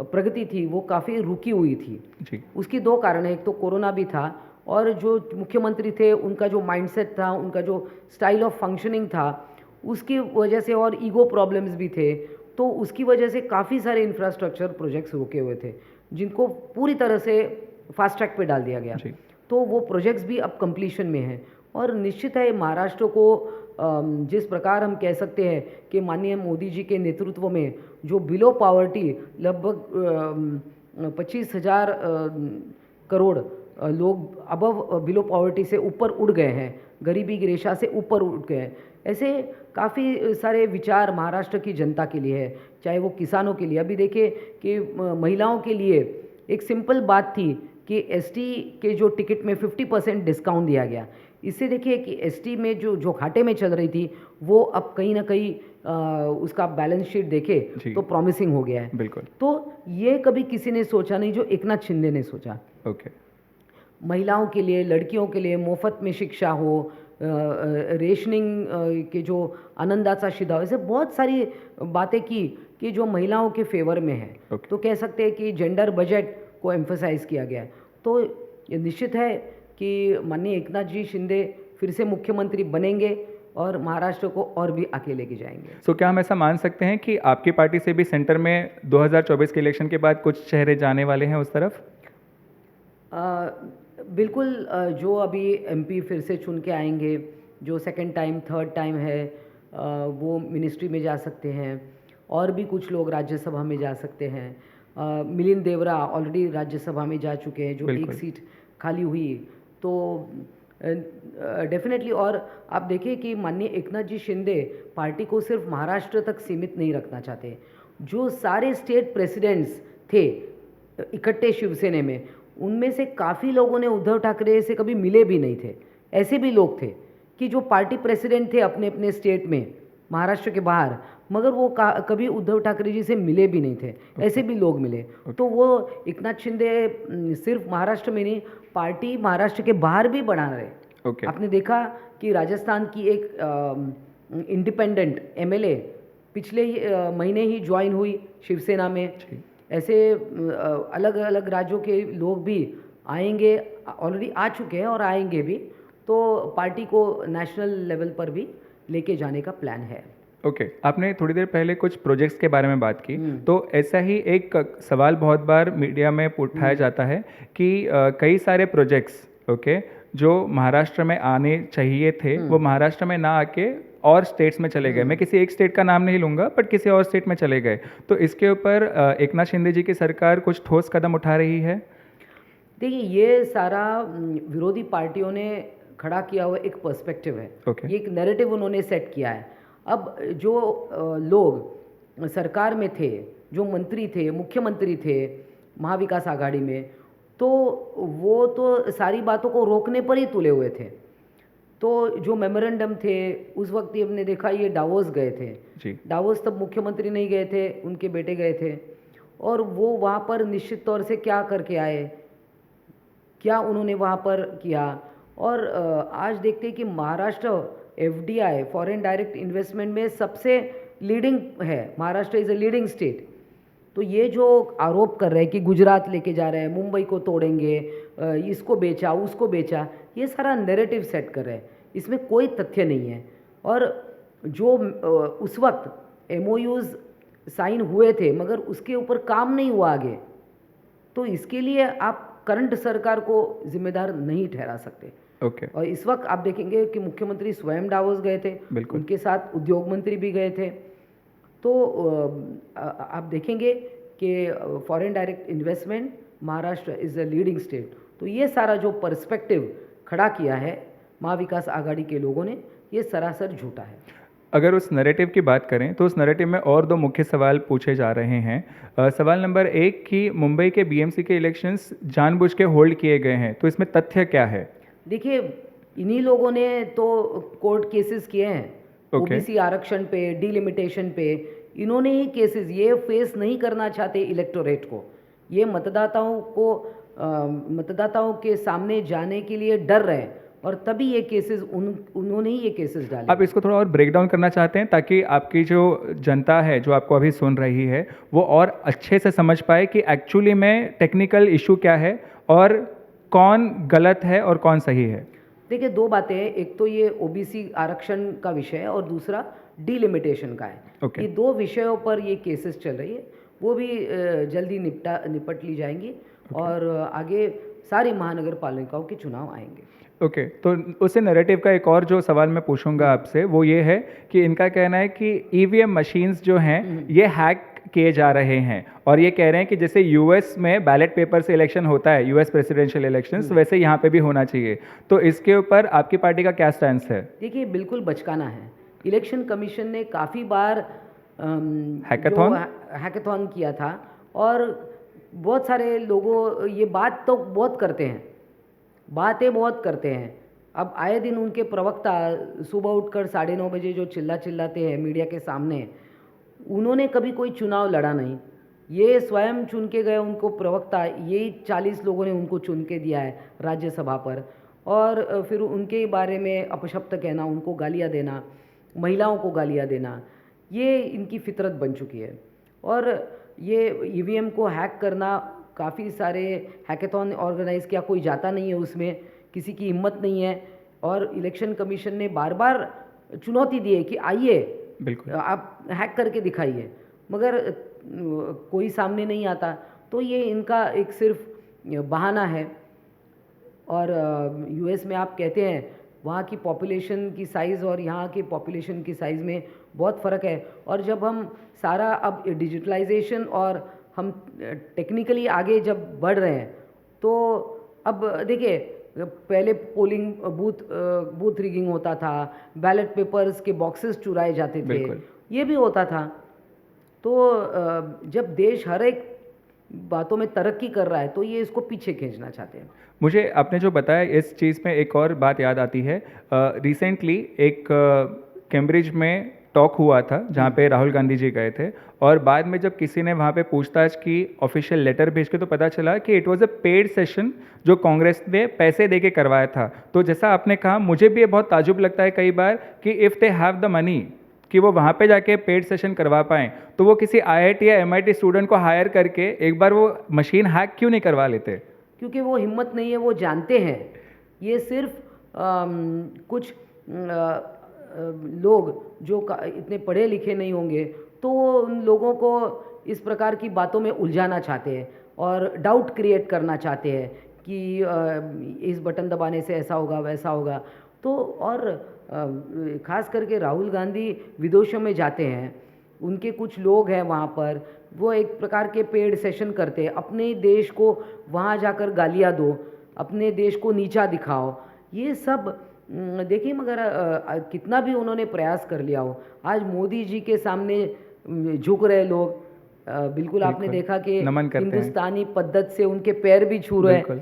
प्रगति थी वो काफ़ी रुकी हुई थी जी, उसकी 2 कारण है। एक तो कोरोना भी था, और जो मुख्यमंत्री थे उनका जो माइंडसेट था, उनका जो स्टाइल ऑफ फंक्शनिंग था, उसकी वजह से, और ईगो प्रॉब्लम्स भी थे, तो उसकी वजह से काफ़ी सारे इंफ्रास्ट्रक्चर प्रोजेक्ट्स रुके हुए थे, जिनको पूरी तरह से फास्ट ट्रैक पे डाल दिया गया। जी, तो वो प्रोजेक्ट्स भी अब कंप्लीशन में हैं, और निश्चित है महाराष्ट्र को जिस प्रकार हम कह सकते हैं कि माननीय मोदी जी के नेतृत्व में जो बिलो पॉवर्टी लगभग 25,000 करोड़ लोग अबव बिलो पॉवर्टी से ऊपर उड़ गए हैं, गरीबी की रेखा से ऊपर उठ गए हैं। ऐसे काफ़ी सारे विचार महाराष्ट्र की जनता के लिए है, चाहे वो किसानों के लिए। अभी देखिए कि महिलाओं के लिए एक सिंपल बात थी कि एसटी के जो टिकट में 50% डिस्काउंट दिया गया। इससे देखिए कि एसटी में जो घाटे में चल रही थी वो अब कहीं ना कहीं उसका बैलेंस शीट देखे तो प्रॉमिसिंग हो गया है। बिल्कुल। तो ये कभी किसी ने सोचा नहीं जो एकनाथ शिंदे ने सोचा। ओके। महिलाओं के लिए, लड़कियों के लिए मुफ्त में शिक्षा हो, रेशनिंग के जो आनंदाचा शिधा हो, ऐसे बहुत सारी बातें की कि जो महिलाओं के फेवर में है। तो कह सकते हैं कि जेंडर बजट को एम्फसाइज किया गया है। तो ये निश्चित है कि माननीय एकनाथ जी शिंदे फिर से मुख्यमंत्री बनेंगे और महाराष्ट्र को और भी आगे लेके जाएंगे। क्या हम ऐसा मान सकते हैं कि आपकी पार्टी से भी सेंटर में 2024 के इलेक्शन के बाद कुछ चेहरे जाने वाले हैं उस तरफ? बिल्कुल। जो अभी एमपी फिर से चुन के आएंगे, जो सेकंड टाइम थर्ड टाइम है, वो मिनिस्ट्री में जा सकते हैं, और भी कुछ लोग राज्यसभा में जा सकते हैं। मिलिंद देवरा ऑलरेडी राज्यसभा में जा चुके हैं, जो एक सीट खाली हुई। तो डेफिनेटली, और आप देखिए कि माननीय एकनाथ जी शिंदे पार्टी को सिर्फ महाराष्ट्र तक सीमित नहीं रखना चाहते। जो सारे स्टेट प्रेसिडेंट्स थे इकट्ठे शिवसेना में, उनमें से काफ़ी लोगों ने उद्धव ठाकरे से कभी मिले भी नहीं थे। ऐसे भी लोग थे कि जो पार्टी प्रेसिडेंट थे अपने अपने स्टेट में, महाराष्ट्र के बाहर, मगर वो कभी उद्धव ठाकरे जी से मिले भी नहीं थे। ऐसे भी लोग मिले। तो वो एकनाथ शिंदे सिर्फ महाराष्ट्र में नहीं, पार्टी महाराष्ट्र के बाहर भी बना रहे। आपने देखा कि राजस्थान की एक इंडिपेंडेंट एमएलए पिछले महीने ही ज्वाइन हुई शिवसेना में। ऐसे अलग अलग राज्यों के लोग भी आएंगे, ऑलरेडी आ चुके हैं और आएंगे भी। तो पार्टी को नेशनल लेवल पर भी लेके जाने का प्लान है। ओके। आपने थोड़ी देर पहले कुछ प्रोजेक्ट्स के बारे में बात की, तो ऐसा ही एक सवाल बहुत बार मीडिया में उठाया जाता है कि कई सारे प्रोजेक्ट्स जो महाराष्ट्र में आने चाहिए थे वो महाराष्ट्र में ना आके और स्टेट्स में चले गए। मैं किसी एक स्टेट का नाम नहीं लूँगा, बट किसी और स्टेट में चले गए। तो इसके ऊपर एकनाथ शिंदे जी की सरकार कुछ ठोस कदम उठा रही है? देखिए, ये सारा विरोधी पार्टियों ने खड़ा किया हुआ एक पर्सपेक्टिव है। ये एक नैरेटिव उन्होंने सेट किया है। अब जो लोग सरकार में थे, जो मंत्री थे, मुख्यमंत्री थे महाविकास आघाड़ी में, तो वो तो सारी बातों को रोकने पर ही तुले हुए थे। तो जो मेमोरेंडम थे उस वक्त ही हमने देखा, ये डावोस गए थे। डावोस तब मुख्यमंत्री नहीं गए थे, उनके बेटे गए थे। और वो वहाँ पर निश्चित तौर से क्या करके आए, क्या उन्होंने वहाँ पर किया। और आज देखते हैं कि Maharashtra FDI foreign direct investment में सबसे लीडिंग है। Maharashtra is a leading state. तो ये जो आरोप कर रहे हैं कि गुजरात लेके जा रहे हैं, मुंबई को तोड़ेंगे, इसको बेचा, उसको बेचा, ये सारा नैरेटिव सेट कर रहे हैं। इसमें कोई तथ्य नहीं है। और जो उस वक्त एमओयूज साइन हुए थे मगर उसके ऊपर काम नहीं हुआ आगे, तो इसके लिए आप करंट सरकार को जिम्मेदार नहीं ठहरा सकते। और इस वक्त आप देखेंगे कि मुख्यमंत्री स्वयं डावोस गए थे, उनके साथ उद्योग मंत्री भी गए थे। तो आप देखेंगे कि foreign direct investment Maharashtra is a leading state. तो ये सारा जो पर्सपेक्टिव खड़ा किया है महाविकास आघाड़ी के लोगों ने, ये सरासर झूठा है। अगर उस नैरेटिव की बात करें तो उस नैरेटिव में और दो मुख्य सवाल पूछे जा रहे हैं। सवाल नंबर 1 कि मुंबई के बीएमसी के इलेक्शंस जानबूझ के होल्ड किए गए हैं, तो इसमें तथ्य क्या है? देखिए, इन्हीं लोगों ने तो कोर्ट केसेस किए हैं। ओबीसी आरक्षण पे, डिलिमिटेशन पे, इन्होंने ही केसेस, ये फेस नहीं करना चाहते इलेक्टोरेट को। ये मतदाताओं के सामने जाने के लिए डर रहे हैं और तभी ये केसेस उन्होंने ही ये केसेस डाले। आप इसको थोड़ा और ब्रेक डाउन करना चाहते हैं ताकि आपकी जो जनता है जो आपको अभी सुन रही है वो और अच्छे से समझ पाए कि एक्चुअली में टेक्निकल इशू क्या है और कौन गलत है और कौन सही है। देखिए, दो बातें हैं। एक तो ये ओबीसी आरक्षण का विषय है और दूसरा डिलिमिटेशन का है। ये दो विषयों पर ये केसेस चल रही है, वो भी जल्दी निपट ली जाएंगी और आगे सारी महानगर पालिकाओं के चुनाव आएंगे। ओके, तो उसी नैरेटिव का एक और जो सवाल मैं पूछूंगा आपसे वो ये है कि इनका कहना है कि ईवीएम मशीन्स जो हैं ये हैक किए जा रहे हैं और ये कह रहे हैं कि जैसे यूएस में बैलेट पेपर से इलेक्शन होता है, यूएस प्रेसिडेंशियल इलेक्शंस, वैसे यहाँ पे भी होना चाहिए। तो इसके ऊपर आपकी पार्टी का क्या स्टैंड है? देखिए, बिल्कुल बचकाना है। इलेक्शन कमीशन ने काफ़ी बार हैकाथॉन किया था और बहुत सारे लोगों ये बात तो बहुत करते हैं, बातें बहुत करते हैं। अब आए दिन उनके प्रवक्ता सुबह उठकर 9:30 बजे जो चिल्लाते हैं मीडिया के सामने, उन्होंने कभी कोई चुनाव लड़ा नहीं। ये स्वयं चुन के गए उनको प्रवक्ता, यही 40 लोगों ने उनको चुन के दिया है राज्यसभा पर, और फिर उनके बारे में अपशब्द कहना, उनको गालियाँ देना, महिलाओं को गालियाँ देना, ये इनकी फितरत बन चुकी है। और ये ईवीएम को हैक करना, काफ़ी सारे हैकाथॉन ऑर्गेनाइज किया, कोई जाता नहीं है उसमें, किसी की हिम्मत नहीं है। और इलेक्शन कमीशन ने बार बार चुनौती दी है कि आइए, बिल्कुल आप हैक करके दिखाइए, मगर कोई सामने नहीं आता। तो ये इनका एक सिर्फ बहाना है। और यूएस में आप कहते हैं वहाँ की पॉपुलेशन की साइज़ और यहाँ की पॉपुलेशन की साइज़ में बहुत फ़र्क है। और जब हम सारा अब डिजिटलाइजेशन और हम टेक्निकली आगे जब बढ़ रहे हैं, तो अब देखिए, पहले पोलिंग बूथ रिगिंग होता था, बैलेट पेपर्स के बॉक्सेस चुराए जाते थे, ये भी होता था। तो जब देश हर एक बातों में तरक्की कर रहा है तो ये इसको पीछे खींचना चाहते हैं। मुझे आपने जो बताया इस चीज़ में एक और बात याद आती है। रिसेंटली एक कैम्ब्रिज में टॉक हुआ था जहाँ पे राहुल गांधी जी गए थे और बाद में जब किसी ने वहाँ पे पूछताछ की ऑफिशियल लेटर भेज के, तो पता चला कि it was a paid session जो कांग्रेस ने पैसे दे के करवाया था। तो जैसा आपने कहा, मुझे भी ये बहुत ताजुब लगता है कई बार कि if they have the money कि वो वहाँ पे जाके पेड सेशन करवा पाएँ, तो वो किसी आईआईटी या एमआईटी स्टूडेंट को हायर करके एक बार वो मशीन हैक क्यों नहीं करवा लेते? क्योंकि वो हिम्मत नहीं है, वो जानते हैं ये सिर्फ कुछ लोग जो इतने पढ़े लिखे नहीं होंगे, तो वो उन लोगों को इस प्रकार की बातों में उलझाना चाहते हैं और डाउट क्रिएट करना चाहते हैं कि इस बटन दबाने से ऐसा होगा, वैसा होगा। तो और ख़ास करके राहुल गांधी विदेशों में जाते हैं, उनके कुछ लोग हैं वहाँ पर, वो एक प्रकार के पेड सेशन करते हैं, अपने देश को वहाँ जाकर गालियाँ दो, अपने देश को नीचा दिखाओ, ये सब देखिए। मगर कितना भी उन्होंने प्रयास कर लिया हो, आज मोदी जी के सामने झुक रहे लोग, बिल्कुल आपने देखा कि हिंदुस्तानी पद्धत से उनके पैर भी छू रहे हैं।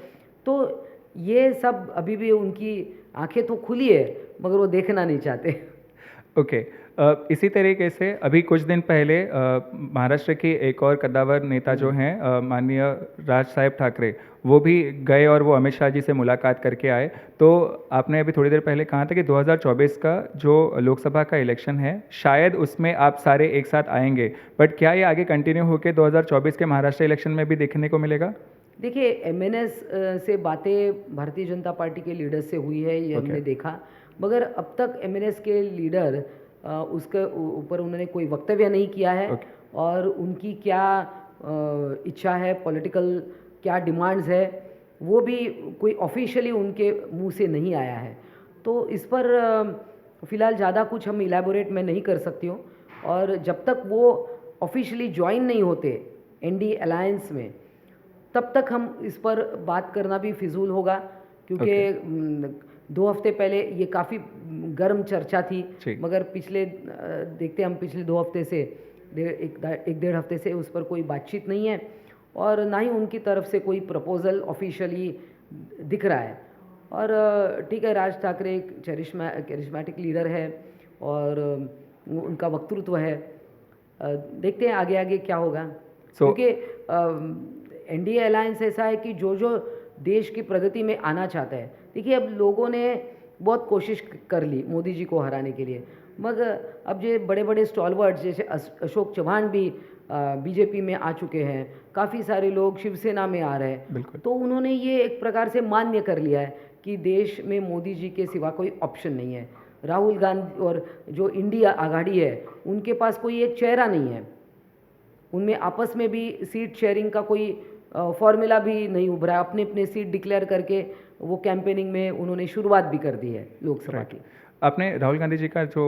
तो ये सब अभी भी उनकी आंखें तो खुली है, मगर वो देखना नहीं चाहते। ओके, इसी तरीके से अभी कुछ दिन पहले महाराष्ट्र की एक और कद्दावर नेता जो हैं माननीय राज साहेब ठाकरे, वो भी गए और वो अमित शाह जी से मुलाकात करके आए। तो आपने अभी थोड़ी देर पहले कहा था कि 2024 का जो लोकसभा का इलेक्शन है, शायद उसमें आप सारे एक साथ आएंगे, बट क्या ये आगे कंटिन्यू होकर 2024 के महाराष्ट्र इलेक्शन में भी देखने को मिलेगा? देखिए, एमएनएस से बातें भारतीय जनता पार्टी के लीडर से हुई है, ये हमने देखा, मगर अब तक एमएनएस के लीडर उसके ऊपर उन्होंने कोई वक्तव्य नहीं किया है। और उनकी क्या इच्छा है, पॉलिटिकल क्या डिमांड्स है, वो भी कोई ऑफिशियली उनके मुंह से नहीं आया है। तो इस पर फ़िलहाल ज़्यादा कुछ हम इलेबोरेट मैं नहीं कर सकती हूँ। और जब तक वो ऑफिशियली ज्वाइन नहीं होते एनडीए अलायंस में, तब तक हम इस पर बात करना भी फिजूल होगा, क्योंकि 2 हफ्ते पहले ये काफ़ी गर्म चर्चा थी, मगर हम पिछले 2 हफ्ते से एक डेढ़ हफ्ते से उस पर कोई बातचीत नहीं है और ना ही उनकी तरफ से कोई प्रपोज़ल ऑफिशियली दिख रहा है। और ठीक है, राज ठाकरे एक करिश्मेटिक लीडर है और उनका वक्तृत्व है, देखते हैं आगे आगे क्या होगा। क्योंकि एनडीए अलायंस ऐसा है कि जो देश की प्रगति में आना चाहता है, देखिए अब लोगों ने बहुत कोशिश कर ली मोदी जी को हराने के लिए, मगर अब जो बड़े बड़े स्टॉलवर्ड्स जैसे अशोक चौहान भी बीजेपी में आ चुके हैं, काफ़ी सारे लोग शिवसेना में आ रहे हैं, तो उन्होंने ये एक प्रकार से मान्य कर लिया है कि देश में मोदी जी के सिवा कोई ऑप्शन नहीं है। राहुल गांधी और जो इंडिया आघाड़ी है, उनके पास कोई एक चेहरा नहीं है, उनमें आपस में भी सीट शेयरिंग का कोई फॉर्मूला भी नहीं उभरा है। अपने अपने सीट डिक्लेयर करके वो कैंपेनिंग में उन्होंने शुरुआत भी कर दी है लोकसभा की। आपने राहुल गांधी जी का जो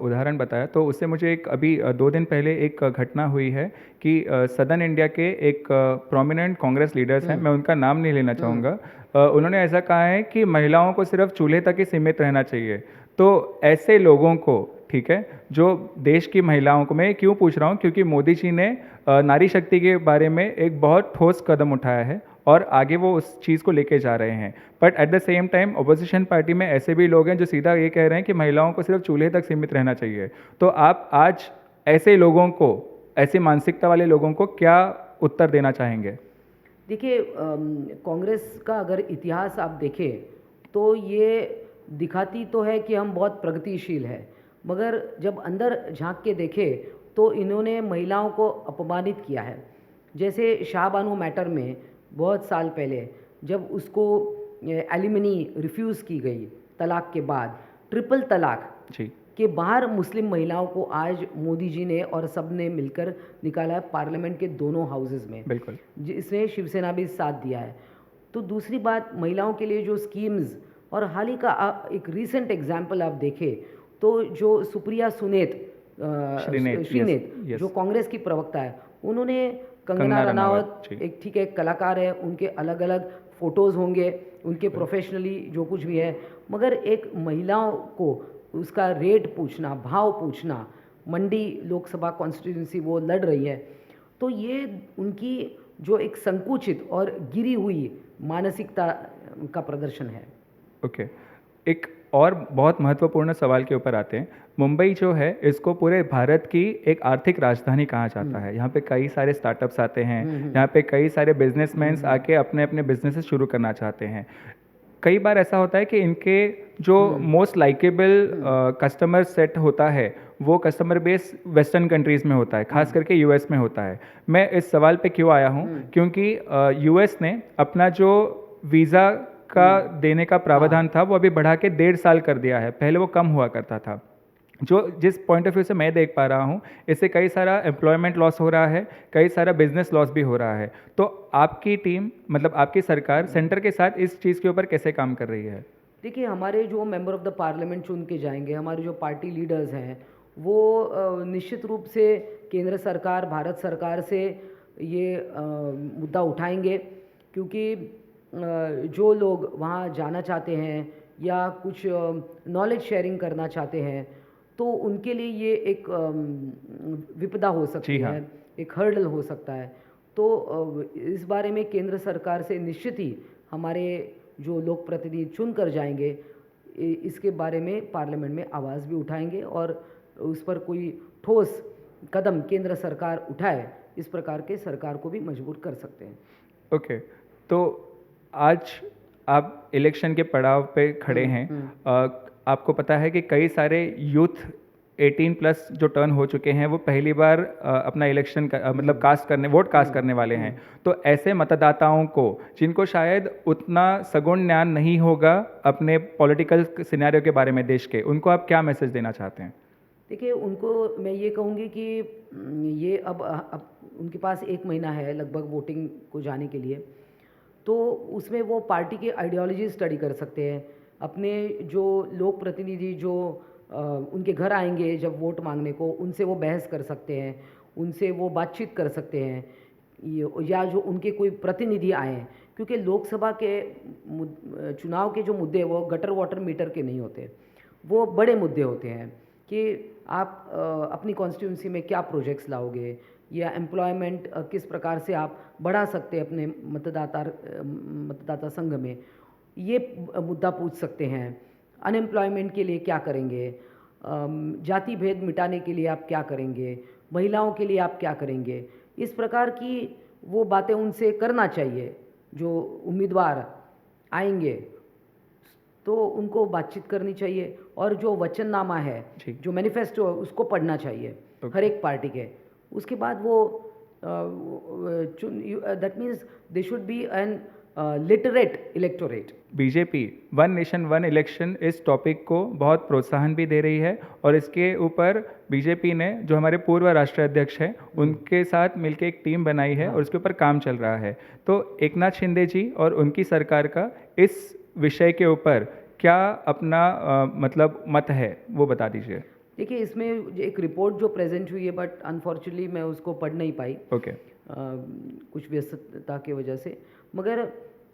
उदाहरण बताया, तो उससे मुझे एक अभी 2 दिन पहले एक घटना हुई है कि सदर्न इंडिया के एक प्रोमिनेंट कांग्रेस लीडर्स हैं, मैं उनका नाम नहीं लेना चाहूँगा, उन्होंने ऐसा कहा है कि महिलाओं को सिर्फ चूल्हे तक ही सीमित रहना चाहिए। तो ऐसे लोगों को, ठीक है, जो देश की महिलाओं को, मैं क्यों पूछ रहा हूँ, क्योंकि मोदी जी ने नारी शक्ति के बारे में एक बहुत ठोस कदम उठाया है और आगे वो उस चीज़ को लेके जा रहे हैं। But at the same time opposition party में ऐसे भी लोग हैं जो सीधा ये कह रहे हैं कि महिलाओं को सिर्फ चूल्हे तक सीमित रहना चाहिए। तो आप आज ऐसे लोगों को, ऐसी मानसिकता वाले लोगों को क्या उत्तर देना चाहेंगे? देखिए, कांग्रेस का अगर इतिहास आप देखें तो ये दिखाती तो है कि हम बहुत प्रगतिशील है, मगर जब अंदर झांक के देखें तो इन्होंने महिलाओं को अपमानित किया है। जैसे शाहबानो मैटर में बहुत साल पहले जब उसको एलिमनी रिफ्यूज़ की गई तलाक के बाद, ट्रिपल तलाक जी, के बाहर मुस्लिम महिलाओं को आज मोदी जी ने और सब ने मिलकर निकाला है पार्लियामेंट के दोनों हाउसेस में, बिल्कुल। जिसमें शिवसेना भी साथ दिया है। तो दूसरी बात, महिलाओं के लिए जो स्कीम्स, और हाल ही का एक रीसेंट एग्जाम्पल आप देखें तो जो सुप्रिया श्रीनेत, श्रीनेत जो कांग्रेस की प्रवक्ता है, उन्होंने कंगना रनावत, एक ठीक है कलाकार है, उनके अलग अलग फ़ोटोज़ होंगे उनके प्रोफेशनली जो कुछ भी है, मगर एक महिलाओं को उसका रेट पूछना, भाव पूछना, मंडी लोकसभा कॉन्स्टिट्यूंसी वो लड़ रही है, तो ये उनकी जो एक संकुचित और गिरी हुई मानसिकता का प्रदर्शन है। ओके, एक और बहुत महत्वपूर्ण सवाल के ऊपर आते हैं। मुंबई जो है, इसको पूरे भारत की एक आर्थिक राजधानी कहा जाता है। यहाँ पे कई सारे स्टार्टअप्स आते हैं, यहाँ पे कई सारे बिजनेसमैन्स आके अपने अपने बिजनेसेस शुरू करना चाहते हैं। कई बार ऐसा होता है कि इनके जो मोस्ट लाइकेबल कस्टमर सेट होता है, वो कस्टमर बेस वेस्टर्न कंट्रीज़ में होता है, खास करके यूएस में होता है। मैं इस सवाल पे क्यों आया हूँ, क्योंकि यूएस ने अपना जो वीज़ा का देने का प्रावधान था वो अभी बढ़ा के 1.5 साल कर दिया है। पहले वो कम हुआ करता था। जो जिस पॉइंट ऑफ व्यू से मैं देख पा रहा हूँ, इससे कई सारा एम्प्लॉयमेंट लॉस हो रहा है, कई सारा बिजनेस लॉस भी हो रहा है। तो आपकी टीम, मतलब आपकी सरकार सेंटर के साथ इस चीज़ के ऊपर कैसे काम कर रही है? देखिए, हमारे जो मेंबर ऑफ द पार्लियामेंट चुन के जाएंगे, हमारे जो पार्टी लीडर्स हैं, वो निश्चित रूप से केंद्र सरकार, भारत सरकार से ये मुद्दा उठाएंगे, क्योंकि जो लोग वहाँ जाना चाहते हैं या कुछ नॉलेज शेयरिंग करना चाहते हैं, तो उनके लिए ये एक विपदा हो सकती है, एक हर्डल हो सकता है। तो इस बारे में केंद्र सरकार से निश्चित ही हमारे जो लोक प्रतिनिधि चुन कर जाएंगे, इसके बारे में पार्लियामेंट में आवाज़ भी उठाएंगे और उस पर कोई ठोस कदम केंद्र सरकार उठाए, इस प्रकार के सरकार को भी मजबूर कर सकते हैं। ओके, तो आज आप इलेक्शन के पड़ाव पे खड़े हैं। आपको पता है कि कई सारे यूथ 18+ जो टर्न हो चुके हैं, वो पहली बार अपना इलेक्शन मतलब वोट कास्ट करने वाले हैं। तो ऐसे मतदाताओं को, जिनको शायद उतना सगुण ज्ञान नहीं होगा अपने पॉलिटिकल सिनेरियो के बारे में देश के, उनको आप क्या मैसेज देना चाहते हैं? देखिए, उनको मैं ये कहूँगी कि ये अब उनके पास 1 महीना है लगभग वोटिंग को जाने के लिए, तो उसमें वो पार्टी की आइडियोलॉजी स्टडी कर सकते हैं। अपने जो लोक प्रतिनिधि जो उनके घर आएंगे जब वोट मांगने को, उनसे वो बहस कर सकते हैं, उनसे वो बातचीत कर सकते हैं, या जो उनके कोई प्रतिनिधि आए, क्योंकि लोकसभा के चुनाव के जो मुद्दे वो गटर वाटर मीटर के नहीं होते, वो बड़े मुद्दे होते हैं कि आप अपनी कॉन्स्टिट्यूंसी में क्या प्रोजेक्ट्स लाओगे, या एम्प्लॉयमेंट किस प्रकार से आप बढ़ा सकते हैं अपने मतदाता संघ में, ये मुद्दा पूछ सकते हैं। अनएम्प्लॉयमेंट के लिए क्या करेंगे, जाति भेद मिटाने के लिए आप क्या करेंगे, महिलाओं के लिए आप क्या करेंगे, इस प्रकार की वो बातें उनसे करना चाहिए। जो उम्मीदवार आएंगे तो उनको बातचीत करनी चाहिए, और जो वचननामा है, जो मैनिफेस्टो है, उसको पढ़ना चाहिए हर एक पार्टी के। उसके बाद वो that means they should be an literate electorate. BJP one nation one election इस टॉपिक को बहुत प्रोत्साहन भी दे रही है और इसके ऊपर बीजेपी ने जो हमारे पूर्व राष्ट्रीय अध्यक्ष हैं उनके साथ मिलकर एक टीम बनाई है और उसके ऊपर काम चल रहा है। तो एकनाथ शिंदे जी और उनकी सरकार का इस विषय के ऊपर क्या अपना मतलब मत है वो बता दीजिए। देखिए, इसमें एक रिपोर्ट जो प्रेजेंट हुई है, बट अनफॉर्चुनेटली मैं उसको पढ़ नहीं पाई ओके। कुछ व्यस्तता की वजह से। मगर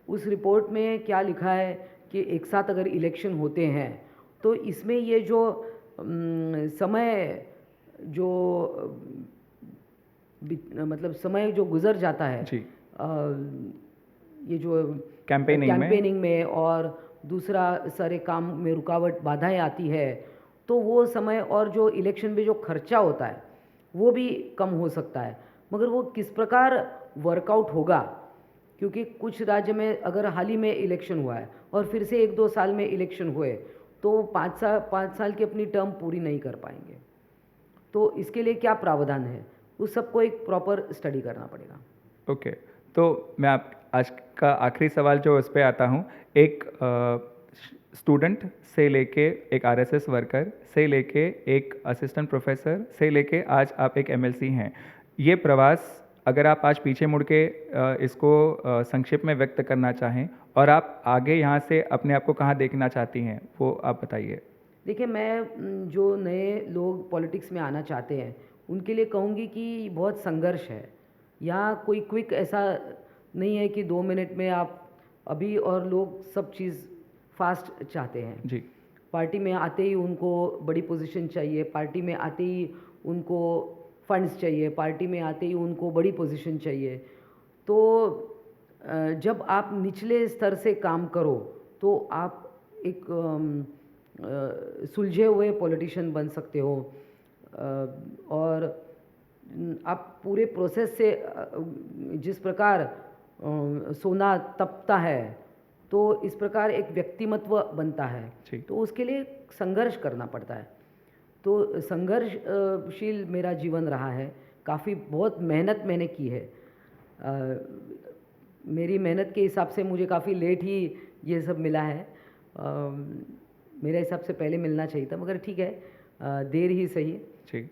उस रिपोर्ट में क्या लिखा है कि एक साथ अगर इलेक्शन होते हैं तो इसमें ये जो समय जो मतलब समय जो गुजर जाता है जी। ये जो कैंपेनिंग में और दूसरा सारे काम में रुकावट बाधाएं आती है, तो वो समय और जो इलेक्शन में जो खर्चा होता है वो भी कम हो सकता है। मगर वो किस प्रकार वर्कआउट होगा, क्योंकि कुछ राज्य में अगर हाल ही में इलेक्शन हुआ है और फिर से 1-2 साल में इलेक्शन हुए तो 5 साल की अपनी टर्म पूरी नहीं कर पाएंगे। तो इसके लिए क्या प्रावधान है, उस सबको एक प्रॉपर स्टडी करना पड़ेगा। ओके। तो मैं आप आज का आखिरी सवाल जो उस पर आता हूँ, एक स्टूडेंट से लेके एक आरएसएस वर्कर से लेके एक असिस्टेंट प्रोफेसर से लेके आज आप एक एमएलसी हैं, ये प्रवास अगर आप आज पीछे मुड़ के इसको संक्षेप में व्यक्त करना चाहें और आप आगे यहाँ से अपने आप को कहाँ देखना चाहती हैं वो आप बताइए। देखिए, मैं जो नए लोग पॉलिटिक्स में आना चाहते हैं उनके लिए कहूँगी कि बहुत संघर्ष है। यहाँ कोई क्विक ऐसा नहीं है कि 2 मिनट में आप अभी, और लोग सब चीज़ फास्ट चाहते हैं जी। पार्टी में आते ही उनको बड़ी पोजीशन चाहिए, पार्टी में आते ही उनको फंड्स चाहिए, पार्टी में आते ही उनको बड़ी पोजीशन चाहिए। तो जब आप निचले स्तर से काम करो तो आप एक सुलझे हुए पॉलिटिशियन बन सकते हो और आप पूरे प्रोसेस से जिस प्रकार सोना तपता है तो इस प्रकार एक व्यक्तिमत्व बनता है। तो उसके लिए संघर्ष करना पड़ता है। तो संघर्षशील मेरा जीवन रहा है, काफ़ी बहुत मेहनत मैंने की है। मेरी मेहनत के हिसाब से मुझे काफ़ी लेट ही ये सब मिला है। मेरे हिसाब से पहले मिलना चाहिए था, मगर ठीक है, देर ही सही,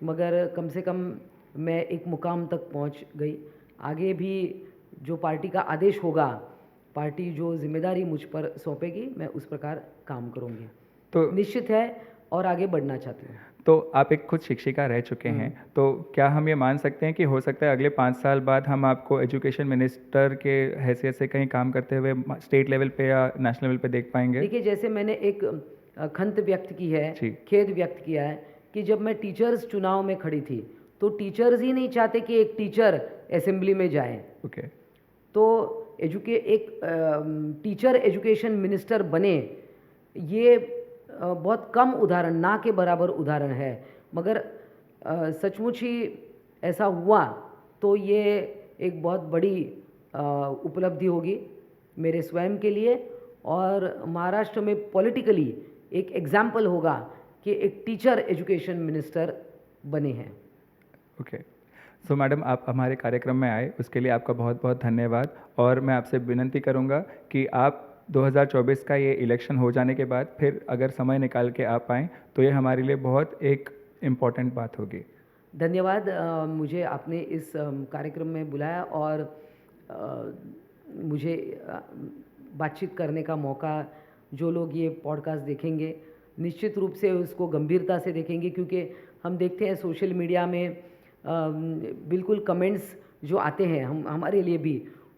मगर कम से कम मैं एक मुकाम तक पहुंच गई। आगे भी जो पार्टी का आदेश होगा, पार्टी जो जिम्मेदारी मुझ पर सौंपेगी, मैं उस प्रकार काम करूंगी। तो निश्चित है और आगे बढ़ना चाहती हूँ। तो आप एक खुद शिक्षिका रह चुके हैं, तो क्या हम ये मान सकते हैं कि हो सकता है अगले 5 साल बाद हम आपको एजुकेशन मिनिस्टर के हैसियत से कहीं काम करते हुए स्टेट लेवल पे या नेशनल लेवल पे देख पाएंगे? देखिए, जैसे मैंने एक खंत व्यक्त की है, खेद व्यक्त किया है कि जब मैं टीचर्स चुनाव में खड़ी थी तो टीचर्स ही नहीं चाहते कि एक टीचर असेंबली में जाए। ओके। तो एक टीचर एजुकेशन मिनिस्टर बने, ये बहुत कम उदाहरण, ना के बराबर उदाहरण है, मगर सचमुच ही ऐसा हुआ तो ये एक बहुत बड़ी उपलब्धि होगी मेरे स्वयं के लिए, और महाराष्ट्र में पॉलिटिकली एक एग्जाम्पल होगा कि एक टीचर एजुकेशन मिनिस्टर बने हैं। ओके। सो मैडम, आप हमारे कार्यक्रम में आए उसके लिए आपका बहुत बहुत धन्यवाद। और मैं आपसे विनती करूंगा कि आप 2024 का ये इलेक्शन हो जाने के बाद फिर अगर समय निकाल के आप आएँ तो ये हमारे लिए बहुत एक इम्पॉर्टेंट बात होगी। धन्यवाद, मुझे आपने इस कार्यक्रम में बुलाया और मुझे बातचीत करने का मौका। जो लोग ये पॉडकास्ट देखेंगे निश्चित रूप से उसको गंभीरता से देखेंगे, क्योंकि हम देखते हैं सोशल मीडिया में बिल्कुल कमेंट्स जो आते हैं हमारे लिए भी,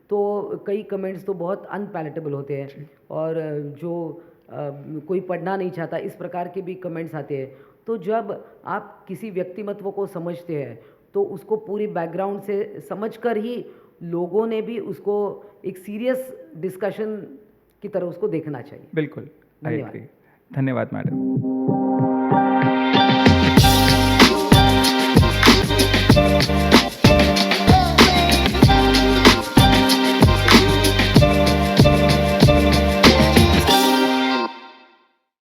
तो कई कमेंट्स तो बहुत अनपैलेटेबल होते हैं और जो कोई पढ़ना नहीं चाहता, इस प्रकार के भी कमेंट्स आते हैं। तो जब आप किसी व्यक्तिमत्व को समझते हैं तो उसको पूरी बैकग्राउंड से समझकर ही लोगों ने भी उसको एक सीरियस डिस्कशन की तरह उसको देखना चाहिए। बिल्कुल, धन्यवाद। धन्यवाद मैडम।